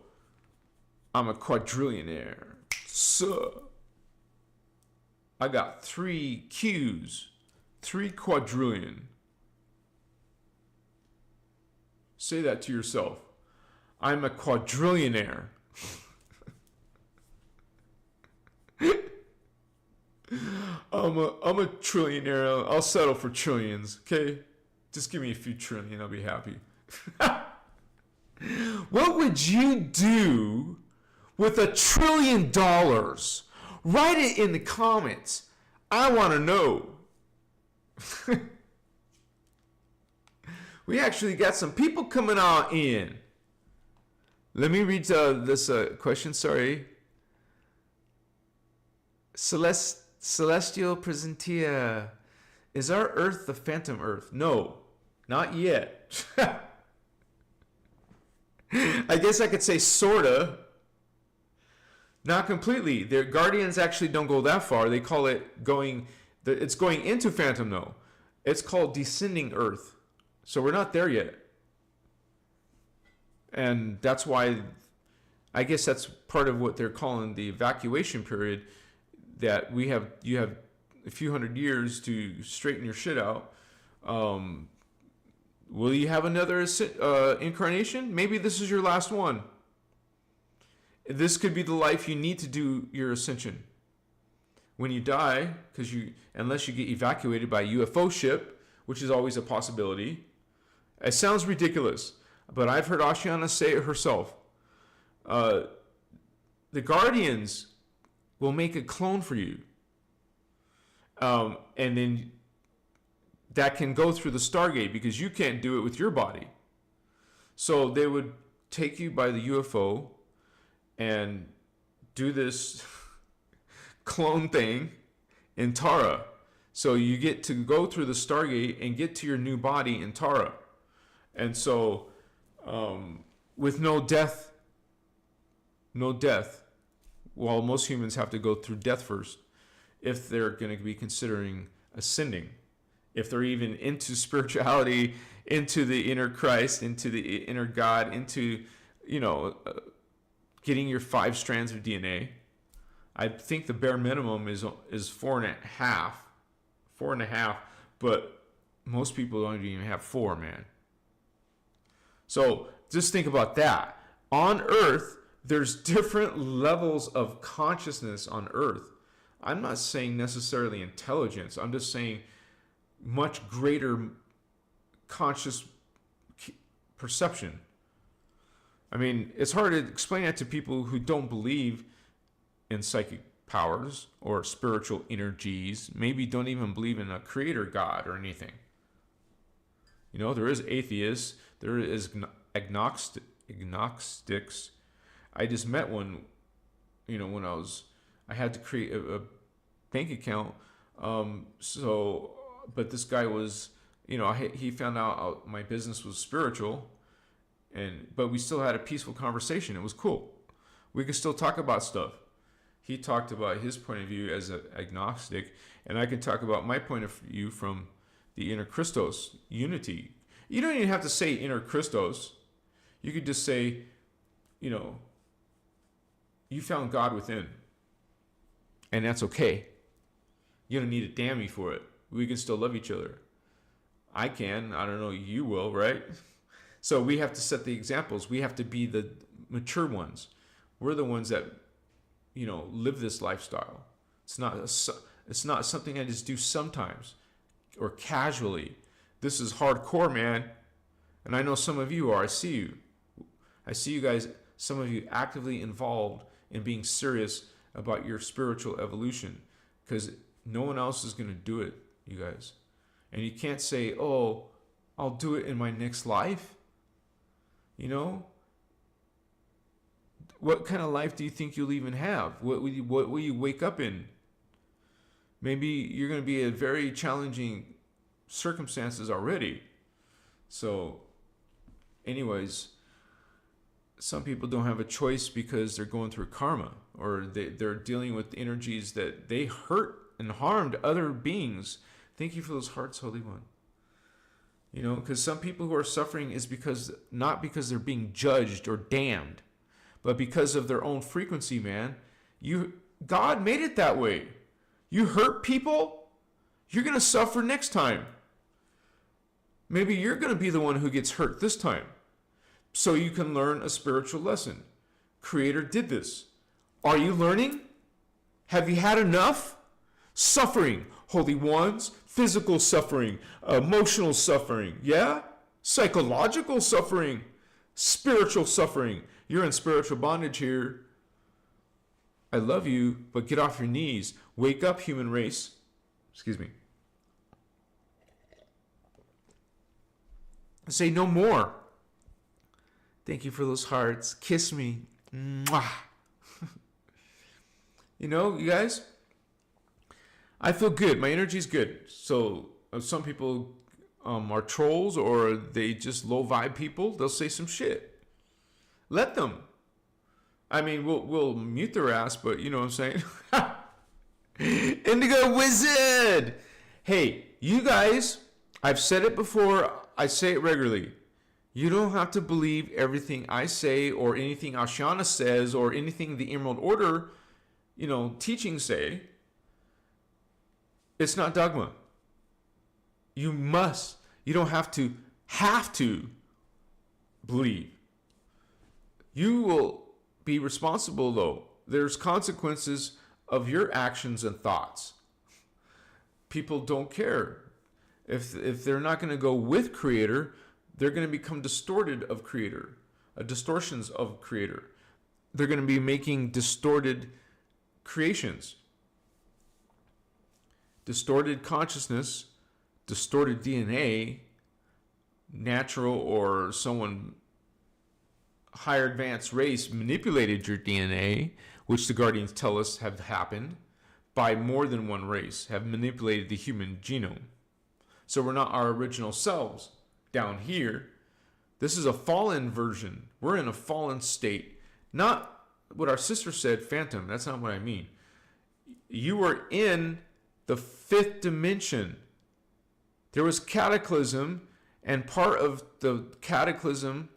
I'm a quadrillionaire. So I got 3 Qs, 3 quadrillion. Say that to yourself. I'm a quadrillionaire. I'm a trillionaire. I'll settle for trillions, okay? Just give me a few trillion, I'll be happy. What would you do with $1 trillion? Write it in the comments. I want to know. We actually got some people coming on in. Let me read this question. Sorry. Celestial Presentia. Is our Earth the phantom Earth? No, not yet. I guess I could say sorta. Not completely. Their guardians actually don't go that far. They call it it's going into phantom though. It's called descending Earth. So we're not there yet. And that's why, I guess that's part of what they're calling the evacuation period, that you have a few hundred years to straighten your shit out. Will you have another incarnation? Maybe this is your last one. This could be the life you need to do your ascension. When you die, unless you get evacuated by a UFO ship, which is always a possibility. It sounds ridiculous, but I've heard Ashiana say it herself. The guardians will make a clone for you. And then that can go through the Stargate because you can't do it with your body. So they would take you by the UFO and do this clone thing in Tara. So you get to go through the Stargate and get to your new body in Tara. And so with no death, while most humans have to go through death first, if they're going to be considering ascending, if they're even into spirituality, into the inner Christ, into the inner God, into, getting your 5 strands of DNA. I think the bare minimum is 4.5, but most people don't even have 4, man. So just think about that. On Earth, there's different levels of consciousness on Earth. I'm not saying necessarily intelligence. I'm just saying much greater conscious perception. I mean, it's hard to explain that to people who don't believe in psychic powers or spiritual energies, maybe don't even believe in a creator God or anything. There is atheists, there is agnostics. I just met one, when I had to create a bank account. But this guy was, he found out my business was spiritual, but we still had a peaceful conversation. It was cool. We could still talk about stuff. He talked about his point of view as an agnostic, and I can talk about my point of view from the innerchristos unity. You don't even have to say innerchristos. You could just say, you found God within, and that's okay. You don't need to damn me for it. We can still love each other. I can. I don't know. You will, right? So we have to set the examples. We have to be the mature ones. We're the ones that, live this lifestyle. It's not something I just do sometimes or casually. This is hardcore, man. And I know some of you are. I see you. I see you guys, some of you actively involved in being serious about your spiritual evolution, because no one else is going to do it, you guys. And you can't say, oh, I'll do it in my next life. What kind of life do you think you'll even have? What will you wake up in? Maybe you're going to be in very challenging circumstances already. So, anyways, some people don't have a choice because they're going through karma, or they're dealing with energies that they hurt and harmed other beings. Thank you for those hearts, Holy One. Because some people who are suffering is not because they're being judged or damned, but because of their own frequency, man. God made it that way. You hurt people, you're going to suffer next time. Maybe you're going to be the one who gets hurt this time, so you can learn a spiritual lesson. Creator did this. Are you learning? Have you had enough? Suffering, holy ones, physical suffering, emotional suffering, yeah? Psychological suffering, spiritual suffering. You're in spiritual bondage here. I love you, but get off your knees. Wake up, human race. Excuse me. Say no more. Thank you for those hearts. Kiss me. Mwah. You guys, I feel good. My energy's good. So some people are trolls, or they just low vibe people. They'll say some shit. Let them. I mean, we'll mute their ass, but you know what I'm saying? Indigo Wizard! Hey, you guys, I've said it before. I say it regularly. You don't have to believe everything I say, or anything Ashana says, or anything the Emerald Order, teachings say. It's not dogma. You don't have to believe. You will be responsible, though. There's consequences of your actions and thoughts. People don't care. If they're not going to go with Creator, they're going to become distorted of Creator, distortions of Creator. They're going to be making distorted creations. Distorted consciousness distorted DNA, natural or someone higher advanced race manipulated your DNA, which the Guardians tell us have happened by more than one race, have manipulated the human genome. So we're not our original selves down here. This is a fallen version. We're in a fallen state. Not what our sister said, phantom. That's not what I mean. You were in the fifth dimension. There was cataclysm, and part of the cataclysm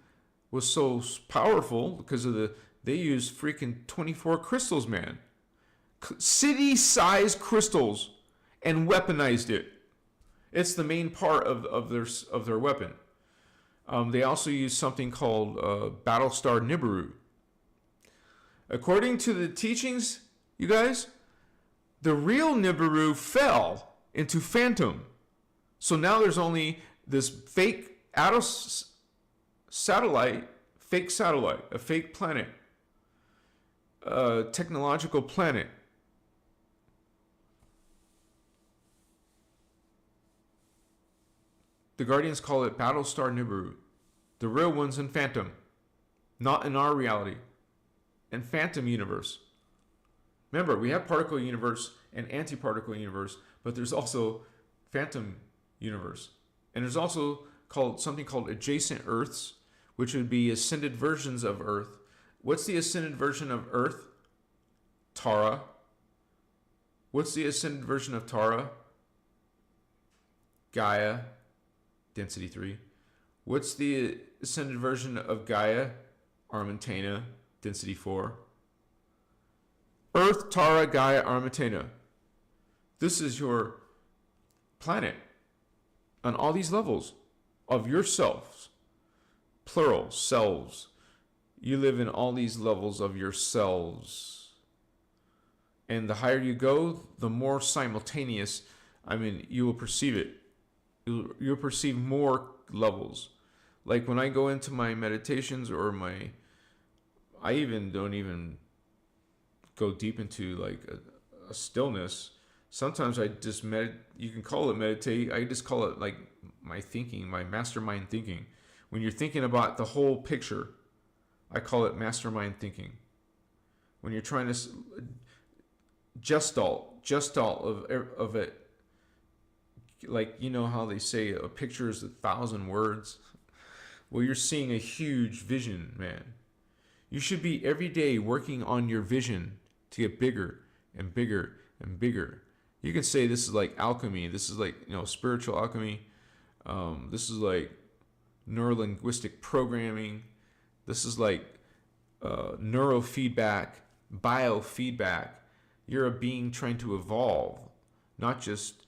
was so powerful because of they used freaking 24 crystals, man. City-sized crystals, and weaponized it. It's the main part of their weapon. They also used something called Battlestar Nibiru. According to the teachings, you guys, the real Nibiru fell into Phantom. So now there's only this fake satellite, a fake planet, technological planet. The Guardians call it Battlestar Nibiru. The real one's in Phantom, not in our reality. And Phantom universe. Remember, we have particle universe and antiparticle universe, but there's also Phantom universe. And there's also something called adjacent Earths, which would be ascended versions of Earth. What's the ascended version of Earth? Tara. What's the ascended version of Tara? Gaia, density 3. What's the ascended version of Gaia? Armentana, density 4. Earth, Tara, Gaia, Armentana. This is your planet on all these levels of yourselves. Plural, selves. You live in all these levels of yourselves. And the higher you go, the more simultaneous, you will perceive it. You'll perceive more levels. Like when I go into my meditations or I don't even go deep into like a stillness. Sometimes I just you can call it meditate. I just call it like my thinking, my mastermind thinking. When you're thinking about the whole picture, I call it mastermind thinking. When you're trying to gestalt of it, like, you know how they say a picture is 1,000 words? Well, you're seeing a huge vision, man. You should be every day working on your vision to get bigger and bigger and bigger. You can say this is like alchemy. This is like, spiritual alchemy. This is like neurolinguistic programming. This is like neurofeedback, biofeedback. You're a being trying to evolve, not just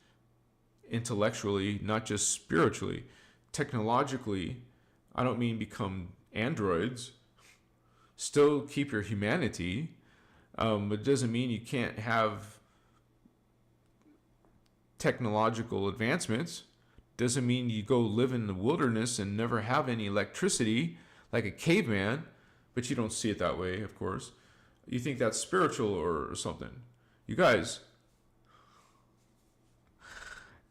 intellectually, not just spiritually. Technologically, I don't mean become androids. Still keep your humanity. It doesn't mean you can't have technological advancements. Doesn't mean you go live in the wilderness and never have any electricity like a caveman, but you don't see it that way, of course. You think that's spiritual or something. You guys,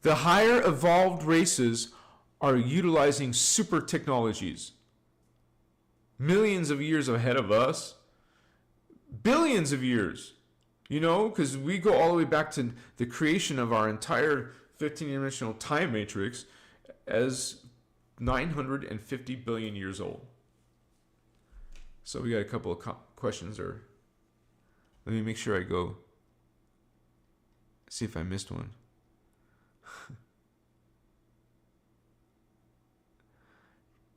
the higher evolved races are utilizing super technologies. Millions of years ahead of us. Billions of years. Because we go all the way back to the creation of our entire 15-dimensional time matrix as 950 billion years old. So we got a couple of questions there. Let me make sure I go see if I missed one.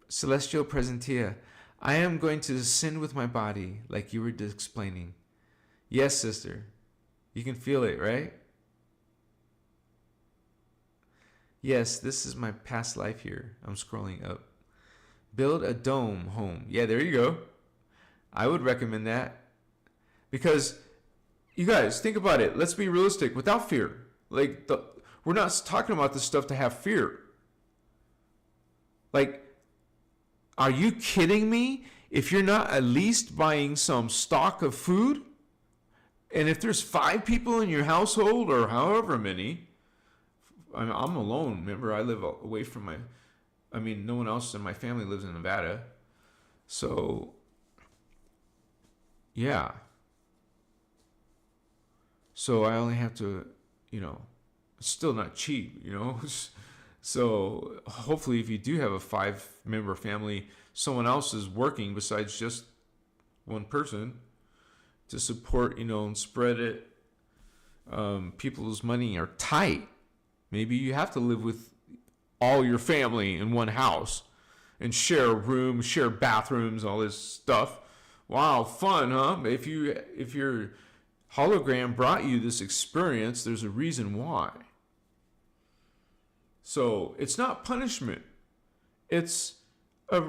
Celestial Presentia, I am going to sin with my body, like you were explaining. Yes, sister. You can feel it, right? Yes, this is my past life here. I'm scrolling up. Build a dome home. Yeah, there you go. I would recommend that. Because, you guys, think about it. Let's be realistic. Without fear. We're not talking about this stuff to have fear. Are you kidding me? If you're not at least buying some stock of food, and if there's 5 people in your household or however many, I'm alone. Remember, I live away from no one else in my family lives in Nevada. So, yeah. So I only have to, it's still not cheap, So hopefully if you do have a 5-member family, someone else is working besides just one person to support, and spread it. People's money are tight. Maybe you have to live with all your family in one house and share a room, share bathrooms, all this stuff. Wow, fun, huh? If your hologram brought you this experience, there's a reason why. So it's not punishment. It's a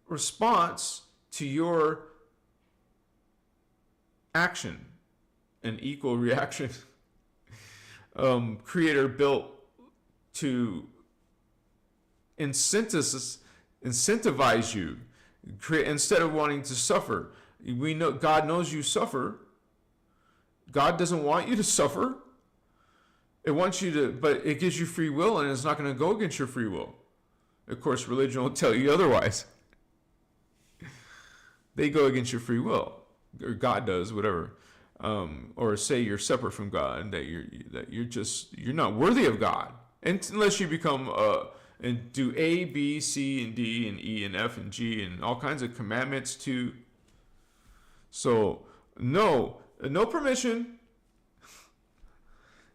response to your action, an equal reaction. Creator built to incentivize you, instead of wanting to suffer. We know God knows you suffer. God doesn't want you to suffer. It wants you to, but it gives you free will, and it's not going to go against your free will. Of course, religion will tell you otherwise. They go against your free will, or God does, whatever. Or say you're separate from God, that you're not worthy of God, unless you become and do A, B, C, and D, and E, and F, and G, and all kinds of commandments too. So no permission.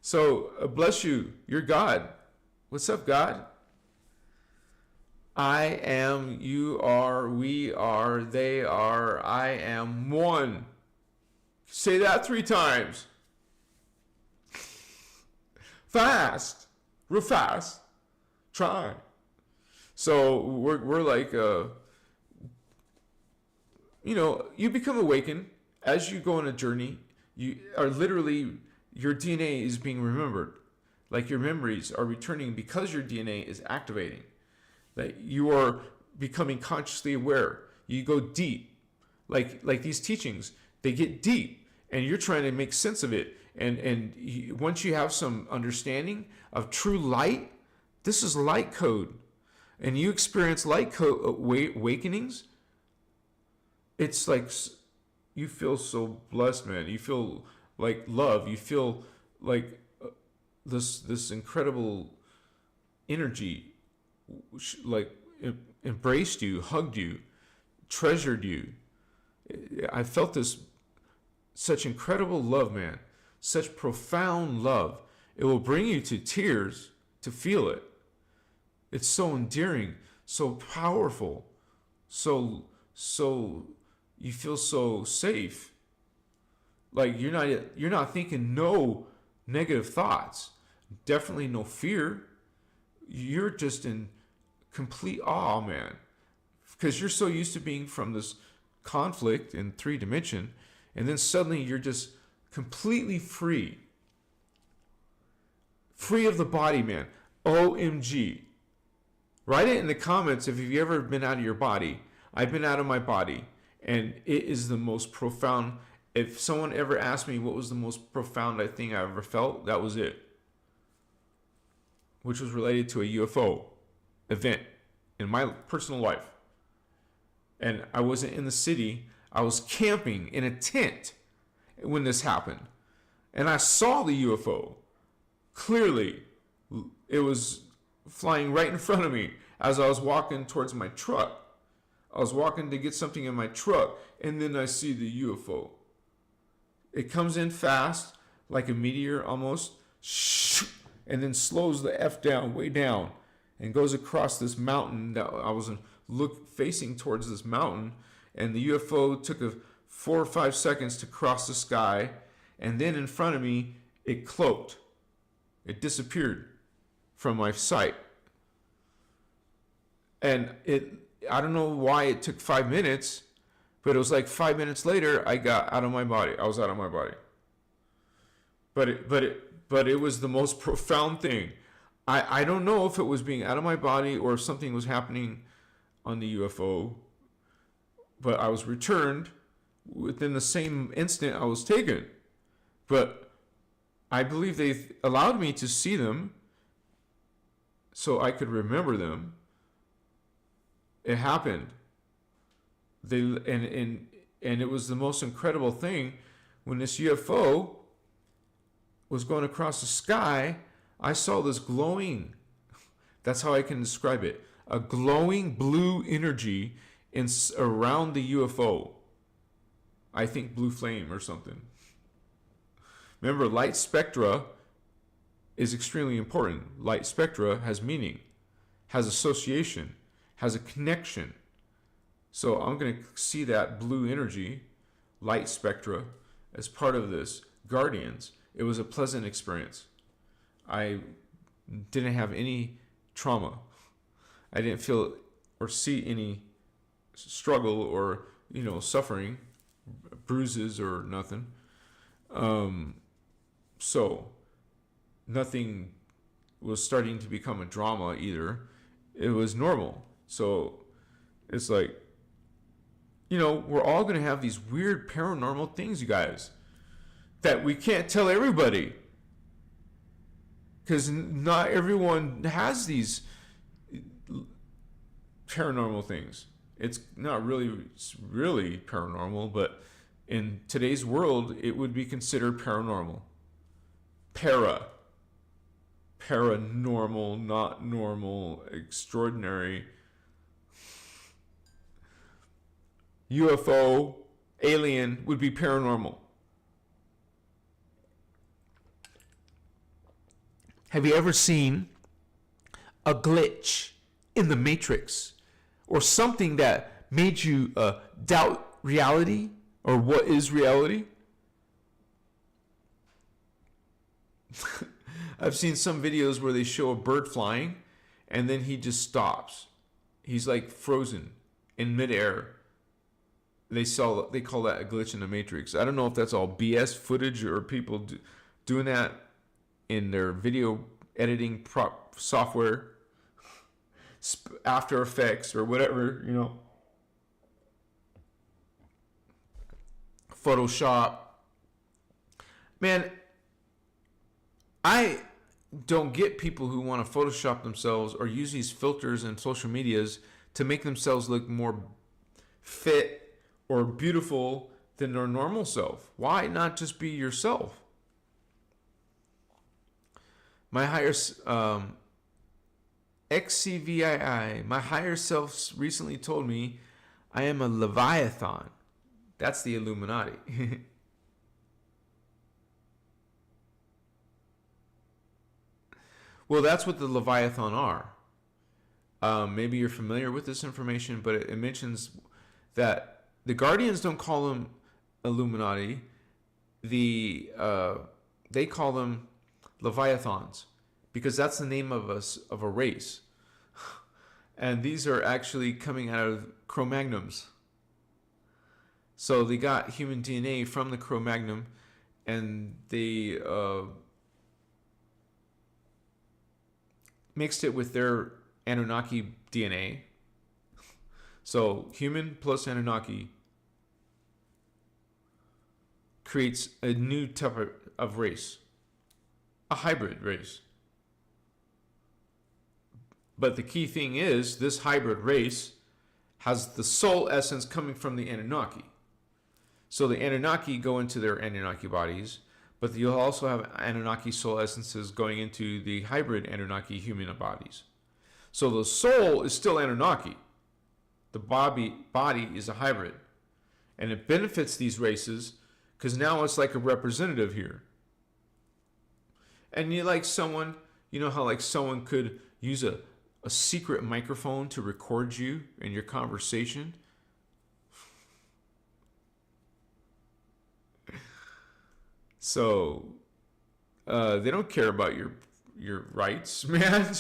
So bless you. You're God. What's up, God? I am, you are, we are, they are, I am one. Say that 3 times. Fast. Real fast. Try. So we're like, you become awakened as you go on a journey. You are literally, your DNA is being remembered. Like your memories are returning because your DNA is activating. That you are becoming consciously aware. You go deep. Like these teachings, they get deep, and you're trying to make sense of it. And once you have some understanding of true light, this is light code, and you experience light code awakenings. It's like you feel so blessed, man. You feel like love. You feel like this incredible energy, like embraced you, hugged you, treasured you. I felt this such incredible love, man. Such profound love. It will bring you to tears to feel it. It's so endearing, so powerful, so you feel so safe. Like you're not thinking no negative thoughts, definitely no fear. You're just in complete awe, man, because you're so used to being from this conflict in 3 dimension, and then suddenly you're just completely free of the body, man. OMG. Write it in the comments if you've ever been out of your body. I've been out of my body, and it is the most profound. If someone ever asked me what was the most profound thing I ever felt, that was it, which was related to a UFO event in my personal life. And I wasn't in the city. I was camping in a tent when this happened. And I saw the UFO clearly. It was flying right in front of me as I was walking towards my truck. I was walking to get something in my truck, and then I see the UFO. It comes in fast, like a meteor almost, and then slows the F down, way down, and goes across this mountain that I was facing towards this mountain, and the UFO took 4 or 5 seconds to cross the sky, and then in front of me, it cloaked. It disappeared from my sight. And I don't know why it took 5 minutes, but it was like 5 minutes later, I got out of my body. I was out of my body. But it was the most profound thing. I don't know if it was being out of my body or if something was happening on the UFO, but I was returned within the same instant I was taken. But I believe they allowed me to see them so I could remember them. It happened. And it was the most incredible thing when this UFO was going across the sky. I saw this glowing, that's how I can describe it, a glowing blue energy around the UFO. I think blue flame or something. Remember, light spectra is extremely important. Light spectra has meaning, has association, has a connection. So I'm going to see that blue energy, light spectra, as part of this Guardians. It was a pleasant experience. I didn't have any trauma. I didn't feel or see any struggle or, suffering, bruises or nothing. So nothing was starting to become a drama either. It was normal. So it's like, we're all going to have these weird paranormal things, you guys, that we can't tell everybody. Because not everyone has these paranormal things. It's not really paranormal, but in today's world, it would be considered paranormal. Paranormal, not normal, extraordinary. UFO, alien would be paranormal. Have you ever seen a glitch in the Matrix or something that made you doubt reality or what is reality? I've seen some videos where they show a bird flying and then he just stops. He's like frozen in midair. They call that a glitch in the Matrix. I don't know if that's all BS footage or people doing that in their video editing software, After Effects or whatever, Photoshop. Man, I don't get people who want to Photoshop themselves or use these filters and social medias to make themselves look more fit or beautiful than their normal self. Why not just be yourself? My higher XCVII, my higher self recently told me I am a Leviathan. That's the Illuminati. Well, that's what the Leviathan are. Maybe you're familiar with this information, but it mentions that the Guardians don't call them Illuminati. They call them Leviathans because that's the name of a race. And these are actually coming out of Cro-Magnons. So they got human DNA from the Cro-Magnon and they mixed it with their Anunnaki DNA. So human plus Anunnaki creates a new type of race, a hybrid race. But the key thing is this hybrid race has the soul essence coming from the Anunnaki. So the Anunnaki go into their Anunnaki bodies, but you'll also have Anunnaki soul essences going into the hybrid Anunnaki human bodies. So the soul is still Anunnaki. The body is a hybrid. And it benefits these races because now it's like a representative here. And you like someone, how like someone could use a secret microphone to record you in your conversation? So they don't care about your rights, man.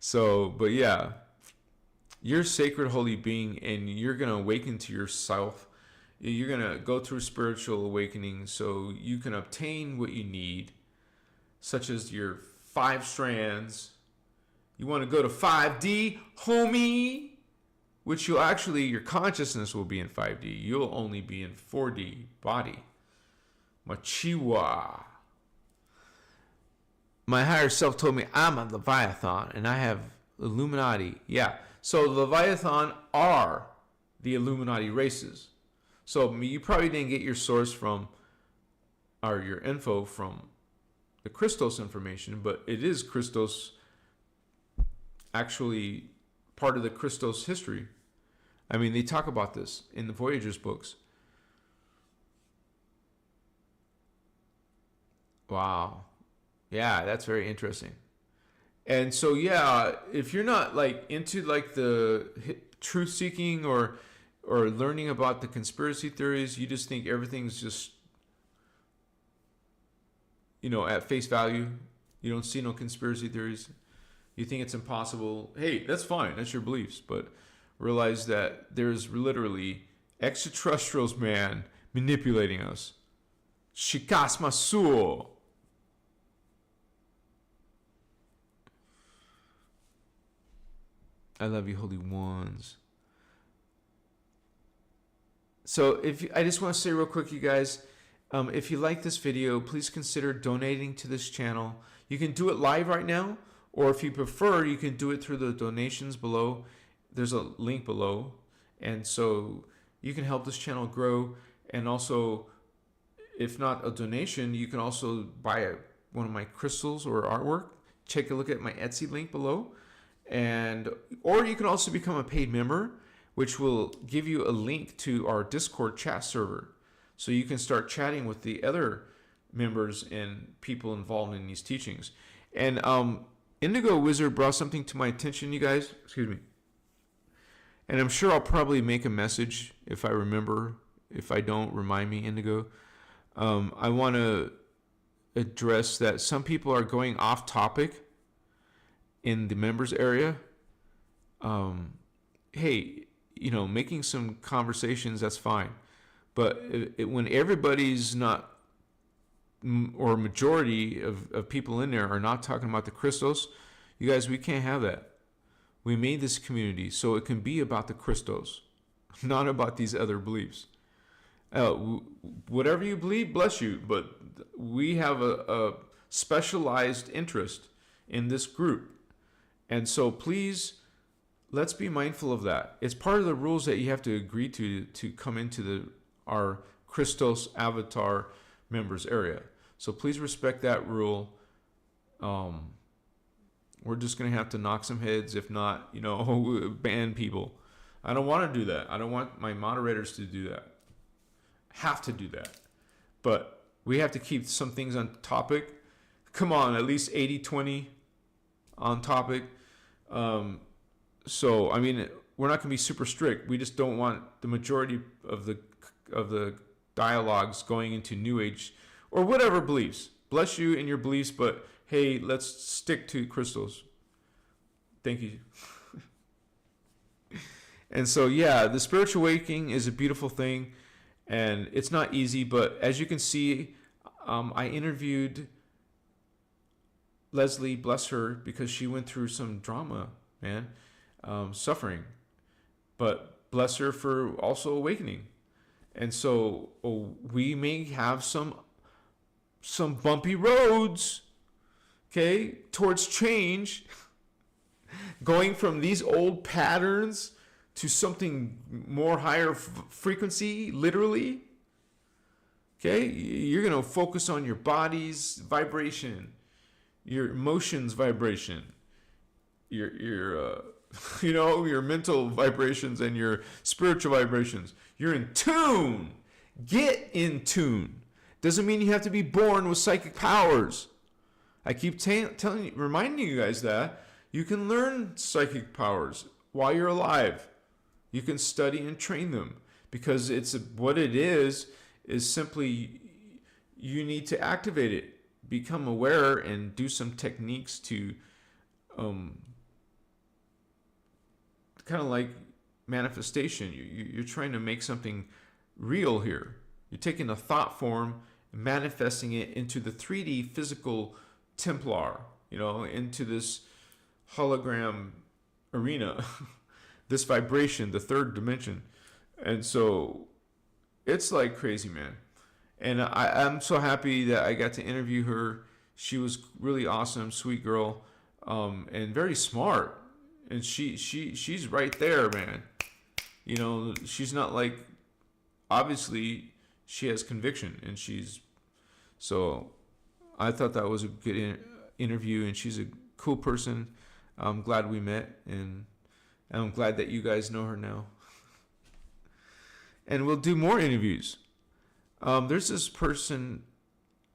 So, but yeah, you're a sacred holy being and you're going to awaken to yourself. You're going to go through spiritual awakening so you can obtain what you need, such as your 5 strands. You want to go to 5D, homie, which your consciousness will be in 5D. You'll only be in 4D body. Machiwa. My higher self told me I'm a Leviathan and I have Illuminati. Yeah. So Leviathan are the Illuminati races. So you probably didn't get your source from, or your info from, the Christos information, but it is Christos, actually part of the Christos history. I mean, they talk about this in the Voyagers books. Wow. Yeah, that's very interesting. And so, yeah, if you're not like into like the truth seeking or learning about the conspiracy theories, you just think everything's just, at face value. You don't see no conspiracy theories. You think it's impossible. Hey, that's fine. That's your beliefs. But realize that there's literally extraterrestrials, man, manipulating us. Shikas Masuo. I love you, holy ones. So I just want to say real quick, you guys, if you like this video, please consider donating to this channel. You can do it live right now, or if you prefer, you can do it through the donations below. There's a link below. And so you can help this channel grow. And also, if not a donation, you can also buy one of my crystals or artwork. Take a look at my Etsy link below. Or you can also become a paid member, which will give you a link to our Discord chat server. So you can start chatting with the other members and people involved in these teachings. And Indigo Wizard brought something to my attention, you guys. Excuse me. And I'm sure I'll probably make a message if I remember. If I don't, remind me, Indigo. I want to address that some people are going off topic in the members area. Hey, making some conversations, that's fine. But when everybody's not, or majority of people in there are not talking about the Christos, you guys, we can't have that. We made this community so it can be about the Christos, not about these other beliefs. Whatever you believe, bless you. But we have a specialized interest in this group. And so please, let's be mindful of that. It's part of the rules that you have to agree to come into our Christos avatar members area. So please respect that rule. We're just going to have to knock some heads. If not, ban people. I don't want to do that. I don't want my moderators to do that. Have to do that. But we have to keep some things on topic. Come on, at least 80-20 on topic. So, I mean, we're not going to be super strict. We just don't want the majority of the dialogues going into New Age or whatever beliefs. Bless you in your beliefs, but hey, let's stick to Christos. Thank you. And so, yeah, the spiritual awakening is a beautiful thing, and it's not easy, but as you can see, I interviewed Leslie, bless her, because she went through some drama, man, suffering. But bless her for also awakening. And so we may have some bumpy roads, okay, towards change, going from these old patterns to something more higher frequency, literally. Okay, you're going to focus on your body's vibration, your emotions vibration, your your mental vibrations and your spiritual vibrations. You're in tune. Get in tune. Doesn't mean you have to be born with psychic powers. I keep reminding you guys that you can learn psychic powers while you're alive. You can study and train them, because what it is simply you need to activate it, become aware, and do some techniques to kind of like manifestation. You're trying to make something real here. You're taking a thought form and manifesting it into the 3D physical Templar, into this hologram arena, this vibration, the third dimension. And so it's like crazy, man. And I'm so happy that I got to interview her. She was really awesome, sweet girl, and very smart. And she's right there, man. You know, she's not like, obviously she has conviction, and so I thought that was a good interview, and she's a cool person. I'm glad we met, and I'm glad that you guys know her now. And we'll do more interviews. There's this person,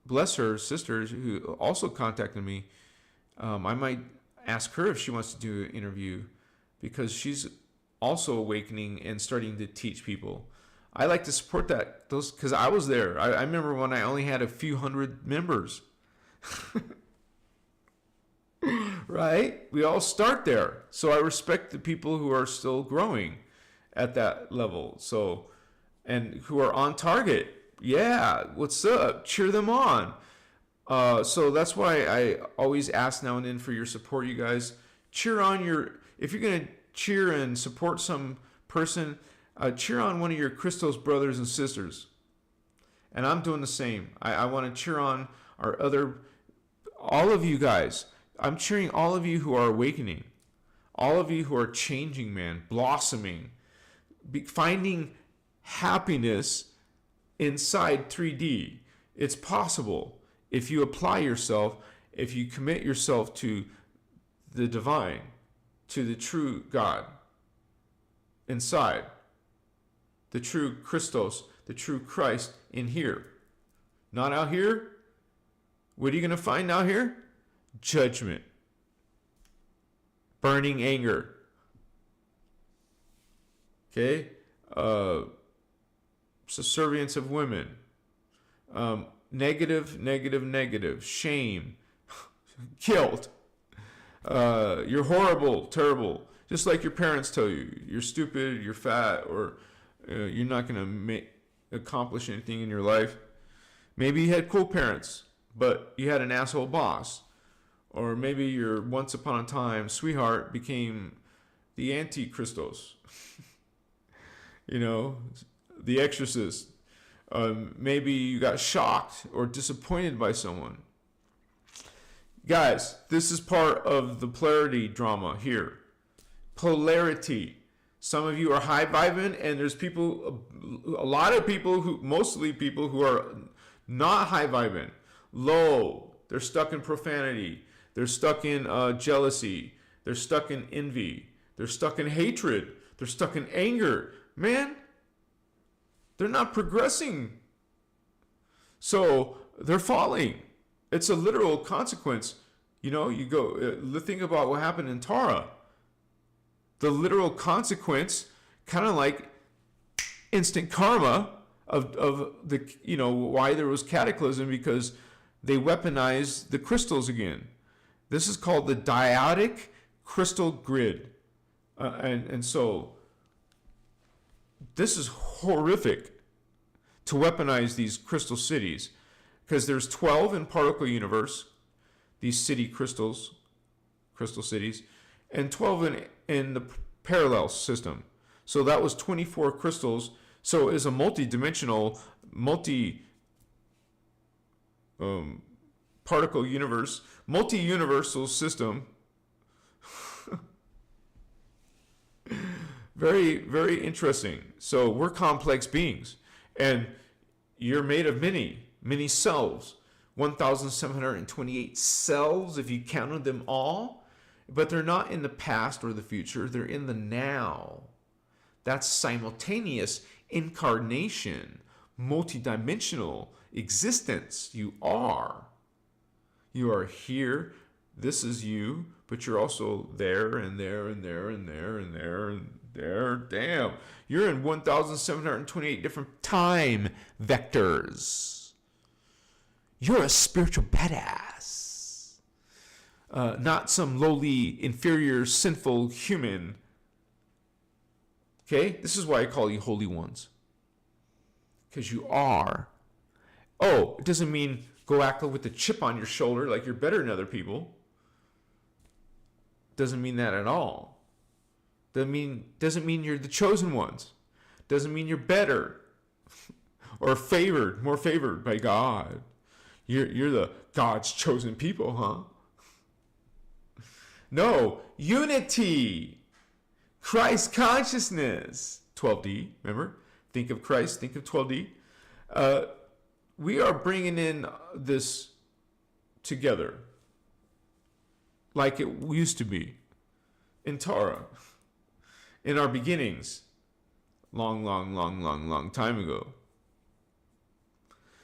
bless her, sister, who also contacted me. I might ask her if she wants to do an interview, because she's also awakening and starting to teach people. I like to support those, because I was there. I remember when I only had a few hundred members. Right? We all start there. So I respect the people who are still growing at that level. So, and who are on target. Yeah, what's up? Cheer them on. So that's why I always ask now and then for your support, you guys. Cheer on if you're going to cheer and support some person, cheer on one of your Christos brothers and sisters. And I'm doing the same. I want to cheer on all of you guys. I'm cheering all of you who are awakening. All of you who are changing, man, blossoming, finding happiness inside 3D. It's possible if you apply yourself, if you commit yourself to the divine, to the true God inside, the true Christos, the true Christ in here. Not out here. What are you going to find out here? Judgment, burning anger, okay, subservience of women, negative, shame, guilt. You're horrible, terrible. Just like your parents tell you, you're stupid, you're fat, or you're not going to accomplish anything in your life. Maybe you had cool parents, but you had an asshole boss. Or maybe your once upon a time sweetheart became the anti-Christos. You know, the exorcist. Maybe you got shocked or disappointed by someone. Guys, this is part of the polarity drama here. Polarity. Some of you are high vibing, and there's a lot of people mostly people who are not high vibing, low. They're stuck in profanity. They're stuck in jealousy. They're stuck in envy. They're stuck in hatred. They're stuck in anger. Man, they're not progressing. So they're falling. It's a literal consequence. You know, you go, think about what happened in Tara. The literal consequence, kind of like instant karma of the, you know, why there was cataclysm, because they weaponized the crystals again. This is called the dyadic crystal grid. And so this is horrific to weaponize these crystal cities, because there's 12 in particle universe, these crystal cities, and 12 in the parallel system. So that was 24 crystals. So it's a multi-dimensional, particle universe, multi-universal system. Very, very interesting. So we're complex beings, and you're made of many cells, 1,728 cells if you counted them all, but they're not in the past or the future. They're in the now. That's simultaneous incarnation, multidimensional existence. You are here. This is you, but you're also there and there and there and there and there and there. Damn, you're in 1,728 different time vectors. You're a spiritual badass, not some lowly, inferior, sinful human. Okay, this is why I call you holy ones, because you are. Oh, it doesn't mean go act with a chip on your shoulder like you're better than other people. Doesn't mean that at all. Doesn't mean you're the chosen ones. Doesn't mean you're better or favored, more favored by God. You're the God's chosen people, huh? No, unity, Christ consciousness, 12D. Remember, think of Christ, think of 12D. We are bringing in this together, like it used to be in Torah, in our beginnings, long time ago.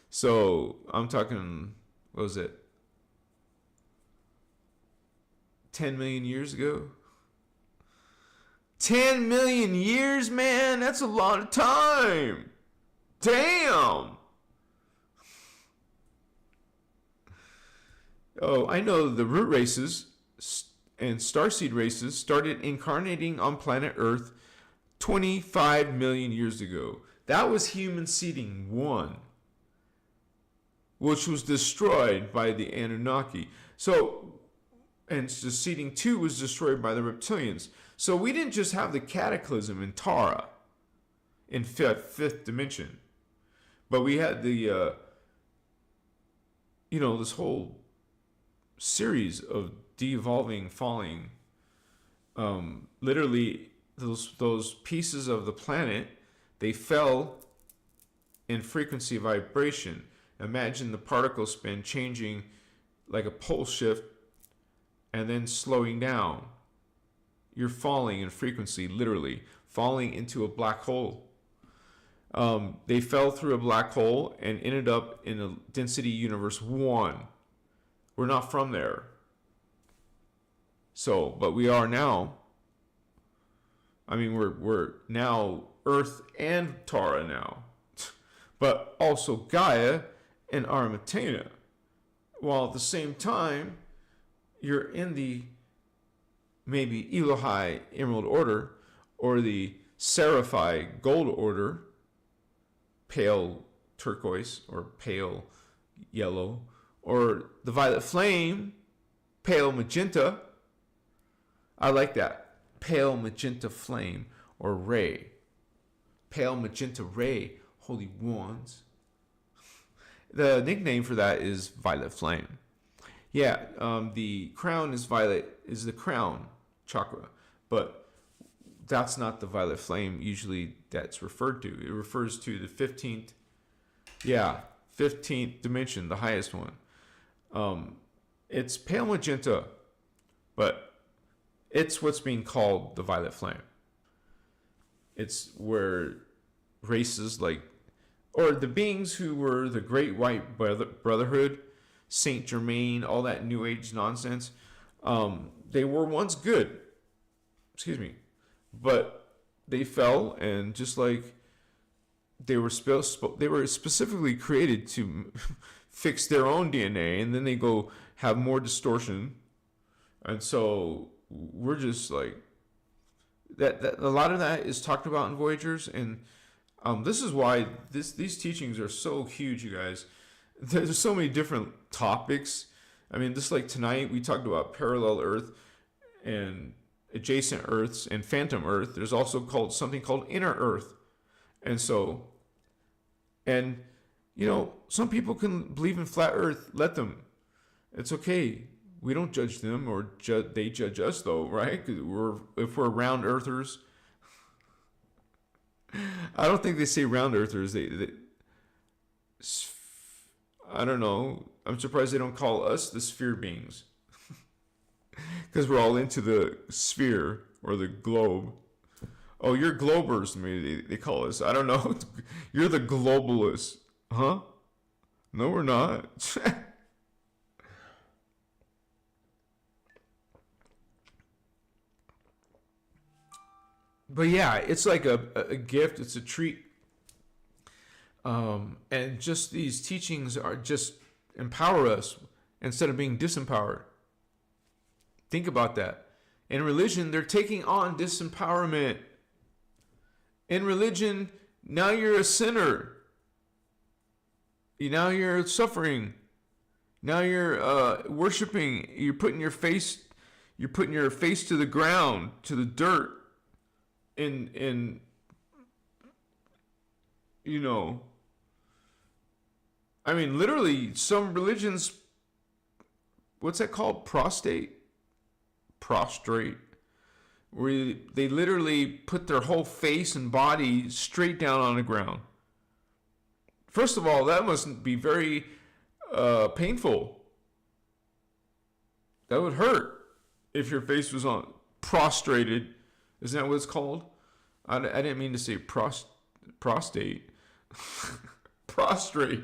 So I'm talking, what was it? 10 million years ago? 10 million years, man, that's a lot of time. Damn. Oh, I know the root races and starseed races started incarnating on planet Earth 25 million years ago. That was human seeding 1, which was destroyed by the Anunnaki. So, and the seeding 2 was destroyed by the reptilians. So we didn't just have the cataclysm in Tara, in fifth dimension, but we had the, this whole series of de-evolving, falling. Literally, those pieces of the planet, they fell in frequency vibration. Imagine the particle spin changing like a pole shift and then slowing down. You're falling in frequency, literally falling into a black hole. They fell through a black hole and ended up in a density universe 1. We're not from there. So, but we are now. I mean, we're now Earth and Tara now, but also Gaia and Armatena. While at the same time, you're in the maybe Elohai Emerald Order or the Seraphi Gold Order, pale turquoise or pale yellow, or the Violet Flame, pale magenta. I like that. Pale magenta flame or ray. Pale magenta ray, holy wands. The nickname for that is Violet Flame. Yeah, the crown is violet, is the crown chakra, but that's not the Violet Flame usually that's referred to. It refers to the 15th dimension, the highest one. It's pale magenta, but it's what's being called the Violet Flame. It's where races like, or the beings who were the Great White Brotherhood, Saint Germain, all that New Age nonsense, they were once good. Excuse me. But they fell, and just like they were specifically created to fix their own DNA, and then they go have more distortion. And so we're just like that a lot of that is talked about in Voyagers, and this is why these teachings are so huge, you guys. There's so many different topics. I mean, just like tonight we talked about parallel Earth and adjacent Earths and phantom Earth. There's also something called inner Earth. And so, and some people can believe in flat Earth. Let them. It's okay. We don't judge them, or they judge us, though, right? 'Cause if we're round earthers. I don't think they say round earthers. They I don't know. I'm surprised they don't call us the sphere beings. Because we're all into the sphere or the globe. Oh, you're globers, maybe they call us. I don't know. You're the globalists. Huh? No, we're not. But yeah, it's like a gift. It's a treat. And just these teachings are just empower us instead of being disempowered. Think about that. In religion, they're taking on disempowerment. In religion, now you're a sinner. Now you're suffering. Now you're worshiping. You're putting your face to the ground, to the dirt. In I mean, literally, some religions, what's that called? Prostrate, where they literally put their whole face and body straight down on the ground. First of all, that must be very painful. That would hurt if your face was on prostrated. Isn't that what it's called? I didn't mean to say prostate. Prostrate.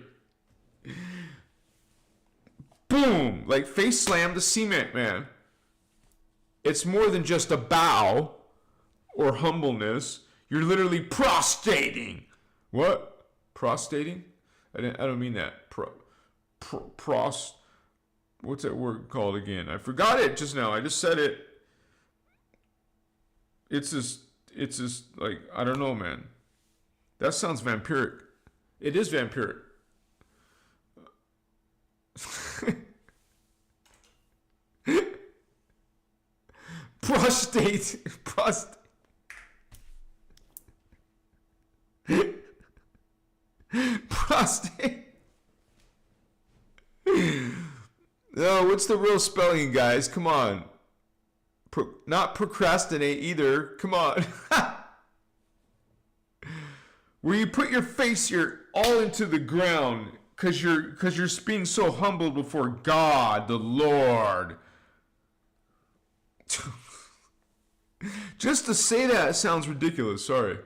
Boom! Like face slam the cement, man. It's more than just a bow or humbleness. You're literally prostrating. What? Prostrating? I don't mean that. What's that word called again? I forgot it just now. I just said it. It's just like, I don't know, man. That sounds vampiric. It is vampiric. Prostate. No, what's the real spelling, guys? Come on. Not procrastinate either. Come on. Where you put your face here all into the ground because you're being so humbled before God, the Lord. Just to say that sounds ridiculous. Sorry.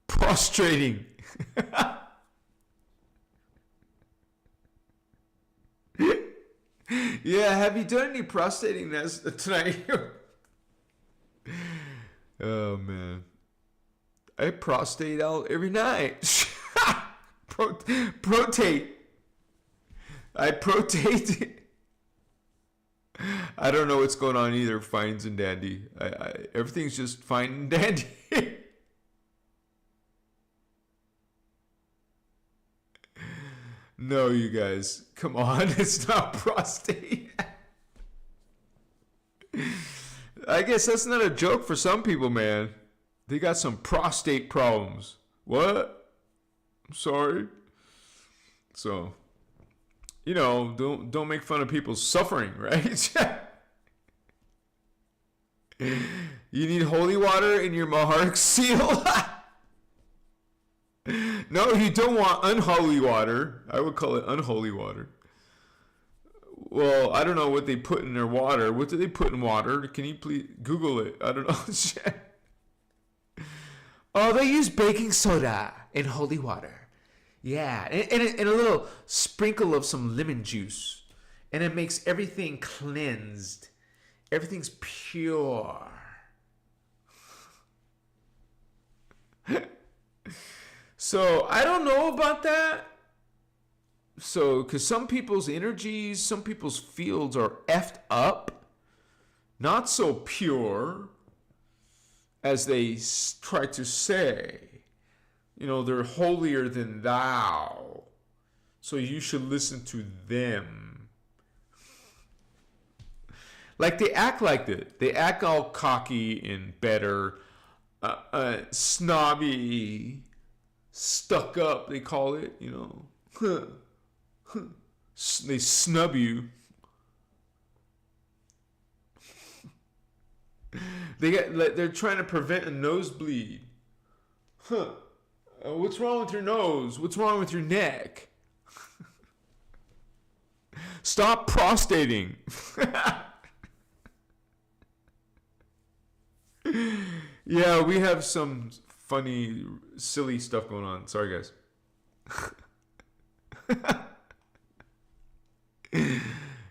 Prostrating. Yeah, have you done any prostrating tonight? Oh, man. I prostate out every night. Protate. I protate. I don't know what's going on either, fines and dandy. Everything's just fine and dandy. No, you guys. Come on. It's not prostate. I guess that's not a joke for some people, man. They got some prostate problems. What? I'm sorry. So, you know, don't make fun of people's suffering, right? You need holy water in your Mahark seal? No, you don't want unholy water. I would call it unholy water. Well, I don't know what they put in their water. What do they put in water? Can you please Google it? I don't know. Oh, they use baking soda in holy water. Yeah, and a little sprinkle of some lemon juice. And it makes everything cleansed. Everything's pure. So, I don't know about that. So, because some people's energies, some people's fields are effed up. Not so pure as they try to say. You know, they're holier than thou. So you should listen to them. Like they act like that. They act all cocky and better. Snobby. Stuck up, they call it, you know. They snub you. They're trying to prevent a nosebleed. What's wrong with your nose? What's wrong with your neck? Stop prostating. Yeah, we have some funny, silly stuff going on. Sorry, guys.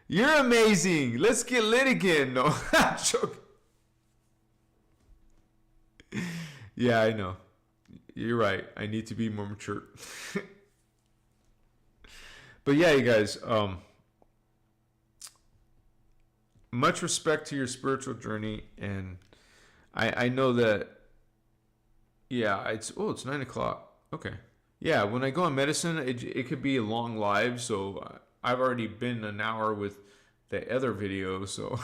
You're amazing. Let's get lit again. No, I'm joking. Yeah, I know. You're right. I need to be more mature. But yeah, you guys, much respect to your spiritual journey, and I know that, yeah, it's 9 o'clock. Okay. Yeah, when I go on medicine, it could be a long live, so I've already been an hour with the other video, so.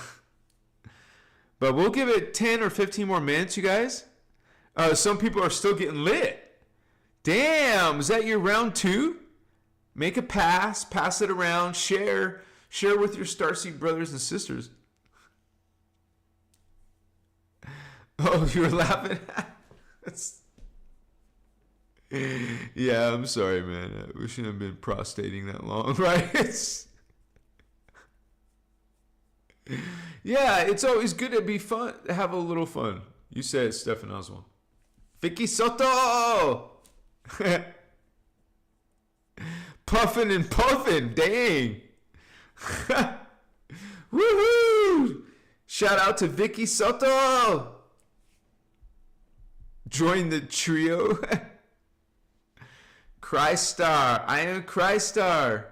But we'll give it 10 or 15 more minutes, you guys. Some people are still getting lit. Damn, is that your round 2? Make a pass it around, share with your starseed brothers and sisters. Oh, you were laughing? Yeah, I'm sorry, man. We shouldn't have been prostating that long, right? Yeah, it's always good to be fun, have a little fun. You said Stefan Oswald. Vicky Soto! Puffin' and puffin', dang. Woohoo! Shout out to Vicky Soto. Join the trio. Christar, I am Christar.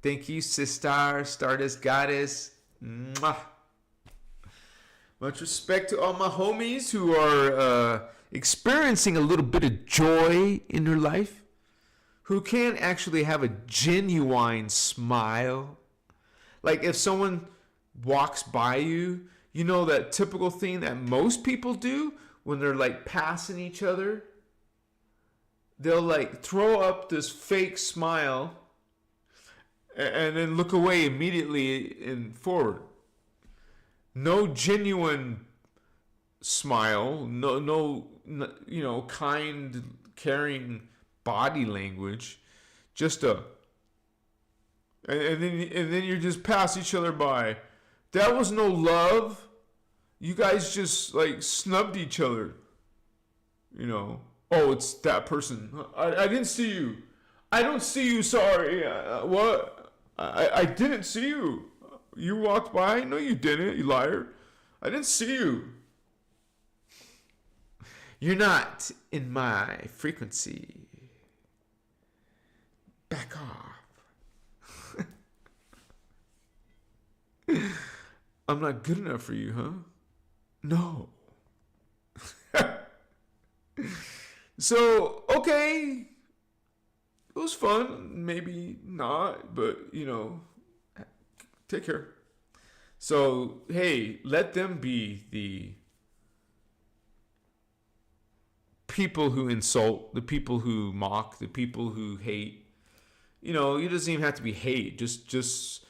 Thank you, sister, Stardust Goddess. Mwah. Much respect to all my homies who are experiencing a little bit of joy in their life, who can actually have a genuine smile. Like if someone walks by you, you know that typical thing that most people do when they're like passing each other? They'll like throw up this fake smile and then look away immediately and forward. No genuine smile, no, you know, kind, caring body language, just and then you just pass each other by. That was no love. You guys just like snubbed each other. You know, oh, it's that person. I didn't see you. I don't see you. Sorry. What? I didn't see you. You walked by? No, you didn't, you liar. I didn't see you. You're not in my frequency. Back off. I'm not good enough for you, huh? No. So, okay. It was fun. Maybe not, but, you know, take care. So, hey, let them be the people who insult, the people who mock, the people who hate. You know, it doesn't even have to be hate. Just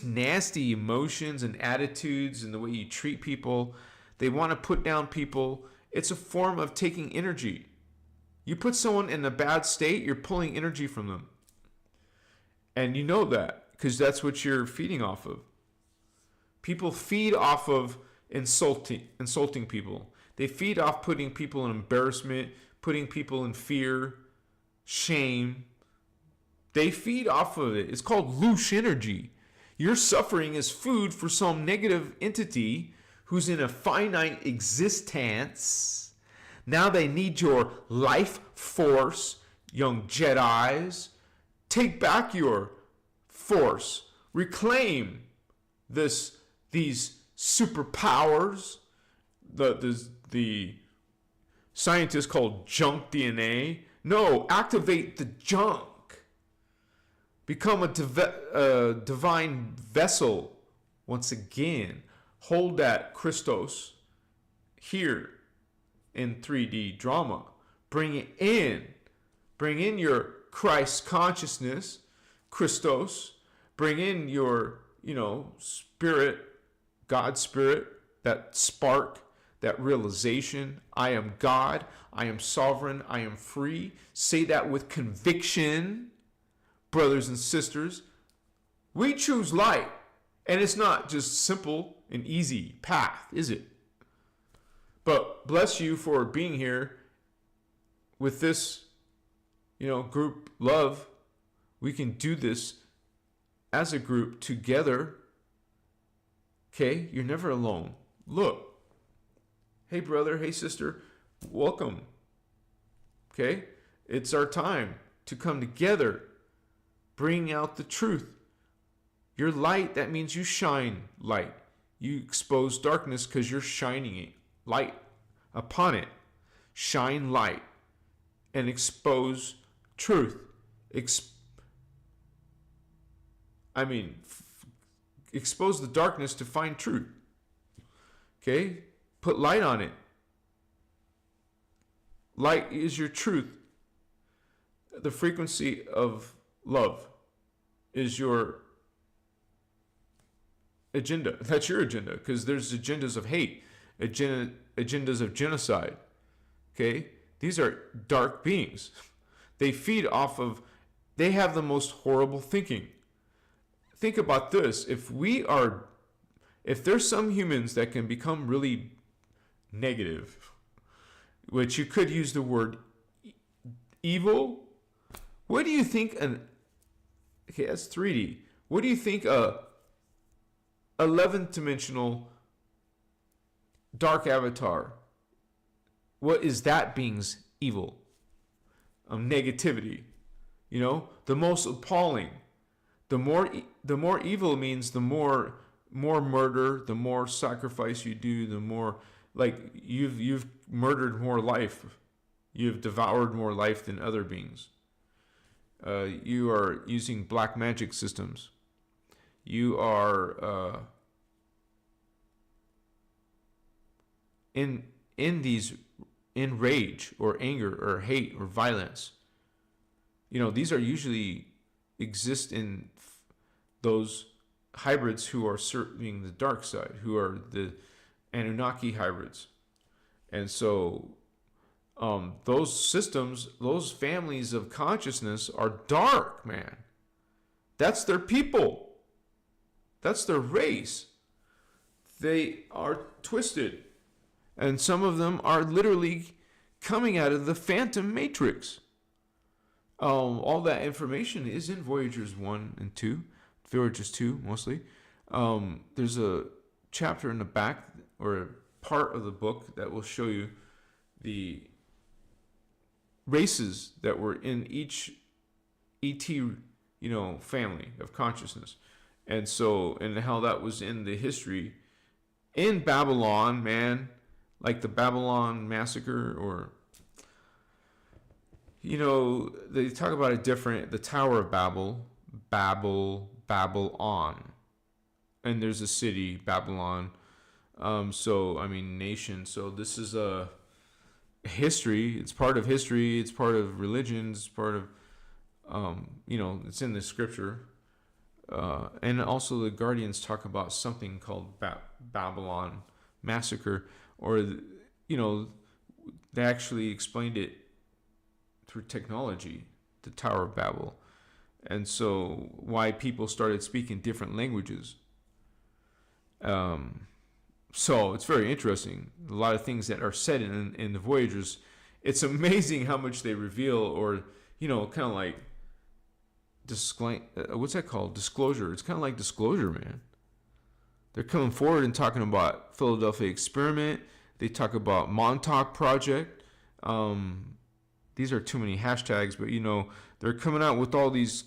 nasty emotions and attitudes and the way you treat people. They want to put down people. It's a form of taking energy. You put someone in a bad state, you're pulling energy from them. And you know that because that's what you're feeding off of. People feed off of insulting people. They feed off putting people in embarrassment, putting people in fear, shame. They feed off of it. It's called loose energy. Your suffering is food for some negative entity who's in a finite existence. Now they need your life force, young Jedis. Take back your force. Reclaim these superpowers. The scientists call junk DNA. No, activate the junk. Become a divine vessel once again. Hold that Christos here in 3D drama. Bring it in. Bring in your Christ consciousness, Christos. Bring in your, spirit, God spirit, that spark, that realization. I am God. I am sovereign. I am free. Say that with conviction, brothers and sisters. We choose light. And it's not just simple and easy path, is it? But bless you for being here with this, group love. We can do this as a group together. Okay? You're never alone. Look. Hey, brother. Hey, sister. Welcome. Okay? It's our time to come together. Bring out the truth. You're light. That means you shine light. You expose darkness because you're shining it. Light upon it. Shine light and expose truth. Expose the darkness to find truth. Okay? Put light on it. light is your truth. The frequency of love is your agenda. That's your agenda, because there's agendas of hate, agendas of genocide. Okay? These are dark beings. They feed off of, they have the most horrible thinking. Think about this. If there's some humans that can become really negative, which you could use the word evil, what do you think okay, that's 3D. What do you think a 11th dimensional dark avatar, what is that being's evil? Negativity. You know, the most appalling. The more evil means the more murder, the more sacrifice you do, the more, like, you've murdered more life. You've devoured more life than other beings. You are using black magic systems. You are in rage or anger or hate or violence. You know, these are usually exist in those hybrids who are serving the dark side, who are the Anunnaki hybrids. And so those systems, those families of consciousness are dark, man. That's their people. That's their race. They are twisted. And some of them are literally coming out of the Phantom Matrix. All that information is in Voyagers 1 and 2. Voyagers 2, mostly. There's a chapter in the back, or a part of the book, that will show you the races that were in each ET, family of consciousness. And so, and how that was in the history in Babylon, man, like the Babylon massacre, or, they talk about it different, the Tower of Babylon. And there's a city, Babylon. Nation. So this is a history. It's part of history. It's part of religion. It's part of, it's in the scripture. And also the Guardians talk about something called Babylon massacre, or, they actually explained it through technology, the Tower of Babel. And so why people started speaking different languages. So it's very interesting. A lot of things that are said in the Voyagers. It's amazing how much they reveal, or, kind of like, what's that called? Disclosure. It's kind of like disclosure, man. They're coming forward and talking about Philadelphia Experiment. They talk about Montauk Project. These are too many hashtags, but, they're coming out with all these.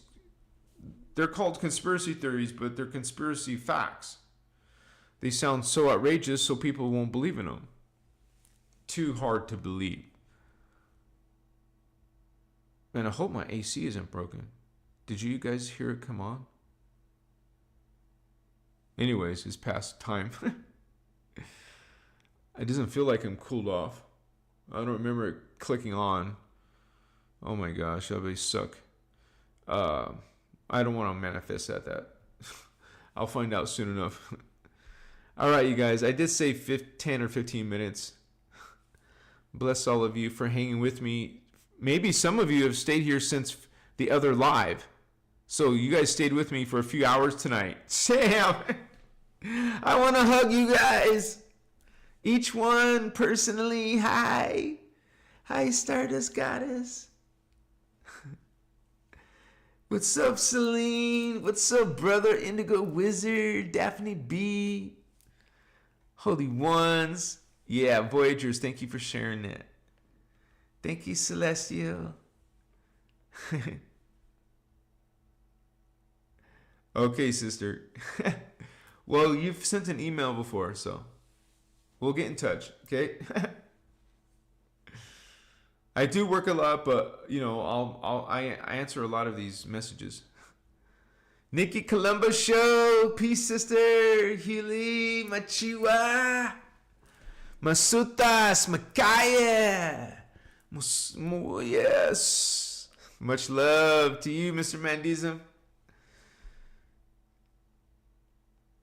They're called conspiracy theories, but they're conspiracy facts. They sound so outrageous, so people won't believe in them. Too hard to believe. Man, I hope my AC isn't broken. Did you guys hear it come on? Anyways, it's past time. It doesn't feel like I'm cooled off. I don't remember it clicking on. Oh my gosh, that would suck. I don't want to manifest that. I'll find out soon enough. All right, you guys. I did say 10 or 15 minutes. Bless all of you for hanging with me. Maybe some of you have stayed here since the other live. So you guys stayed with me for a few hours tonight. Sam, I want to hug you guys. Each one personally. Hi. Hi, Stardust Goddess. What's up, Celine? What's up, brother? Indigo Wizard, Daphne B. Holy Ones. Yeah, Voyagers, thank you for sharing that. Thank you, Celestial. Okay, sister. Well, you've sent an email before, so we'll get in touch, okay? I do work a lot, but I answer a lot of these messages. Nikki Columbo Show, peace, sister. Huli, Machiwa, Masutas, Makaya, Yes. Much love to you, Mr. Mandism.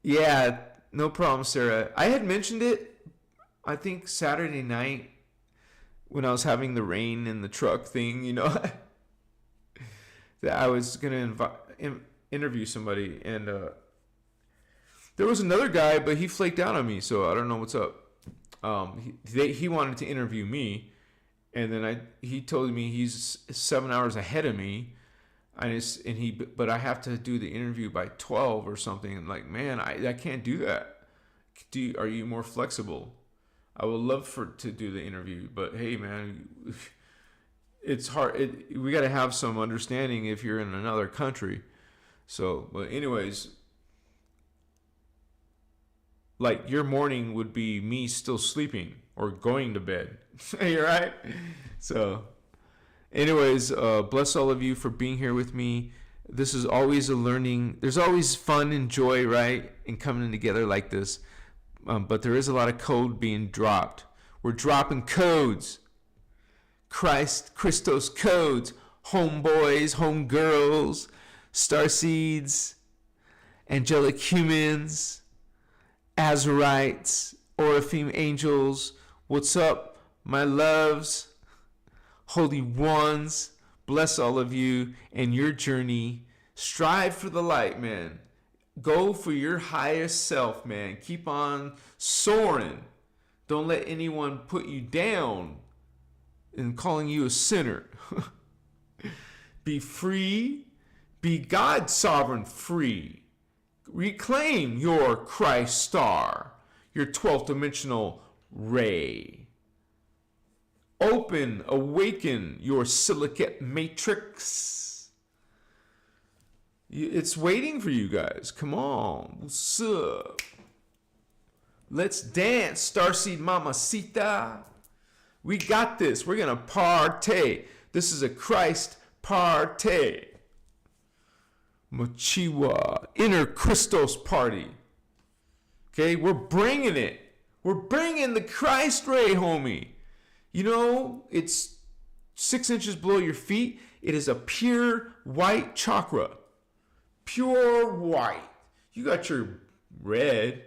Yeah, no problem, Sarah. I had mentioned it, I think, Saturday night when I was having the rain in the truck thing, that I was going to interview somebody. And there was another guy, but he flaked out on me, so I don't know what's up. He wanted to interview me, and then he told me he's 7 hours ahead of me. But I have to do the interview by 12 or something. And like, man, I can't do that. Are you more flexible? I would love to do the interview, but hey, man, it's hard. We got to have some understanding if you're in another country. So, but anyways, like your morning would be me still sleeping or going to bed. You're right. So. Anyways, bless all of you for being here with me. This is always a learning. There's always fun and joy, right, in coming together like this. But there is a lot of code being dropped. We're dropping codes. Christos codes. Homeboys, homegirls, starseeds, angelic humans, Azarites, Oraphim angels. What's up, my loves? Holy ones, bless all of you and your journey. Strive for the light, man. Go for your highest self, man. Keep on soaring. Don't let anyone put you down and calling you a sinner. Be free. Be God sovereign free. Reclaim your Christ star, your 12th dimensional ray. Awaken your silicate matrix. It's waiting for you guys. Come on. What's up? Let's dance, Starseed Mamacita. We got this. We're going to partay. This is a Christ partay. Machiwa. Innerchristos party. Okay, we're bringing it. We're bringing the Christ ray, homie. It's 6 inches below your feet. It is a pure white chakra. Pure white. You got your red,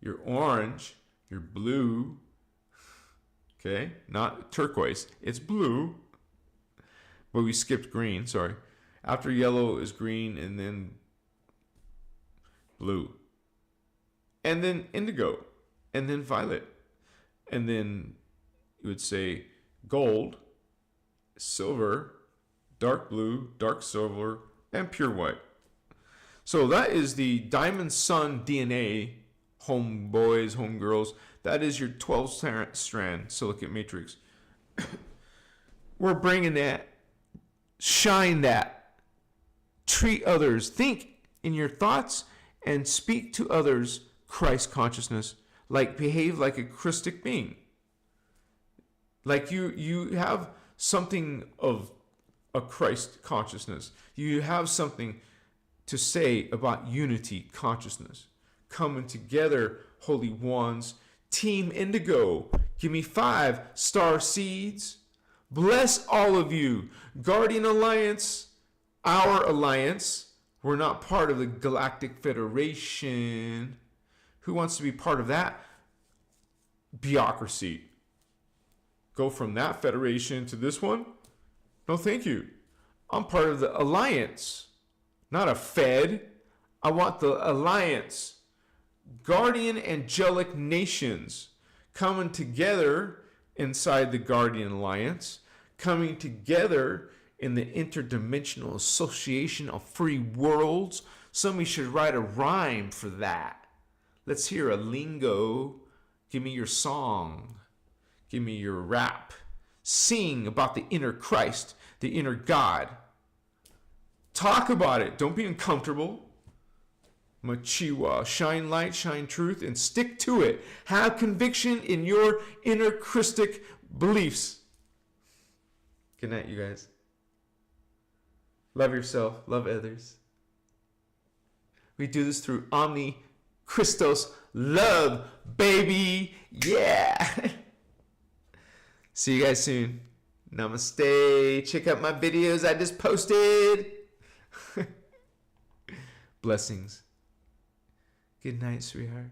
your orange, your blue. Okay? Not turquoise. It's blue. But we skipped green, sorry. After yellow is green and then blue. And then indigo. And then violet. And then you would say gold, silver, dark blue, dark silver, and pure white. So that is the Diamond Sun DNA, homeboys, homegirls. That is your 12-strand silicate matrix. We're bringing that. Shine that. Treat others. Think in your thoughts and speak to others Christ consciousness. Behave like a Christic being. Like you have something of a Christ consciousness. You have something to say about unity consciousness. Coming together, holy ones. Team Indigo, give me 5 star seeds. Bless all of you. Guardian Alliance, our alliance. We're not part of the Galactic Federation. Who wants to be part of that bureaucracy? Go from that federation to this one? No, thank you. I'm part of the alliance, not a fed. I want the alliance. Guardian angelic nations coming together inside the Guardian Alliance, coming together in the Interdimensional Association of Free Worlds. Somebody should write a rhyme for that. Let's hear a lingo. Give me your song. Give me your rap. Sing about the inner Christ, the inner God. Talk about it. Don't be uncomfortable. Machiwa. Shine light, shine truth, and stick to it. Have conviction in your inner Christic beliefs. Good night, you guys. Love yourself. Love others. We do this through Christos love, baby. Yeah. See you guys soon. Namaste. Check out my videos I just posted. Blessings. Good night, sweetheart.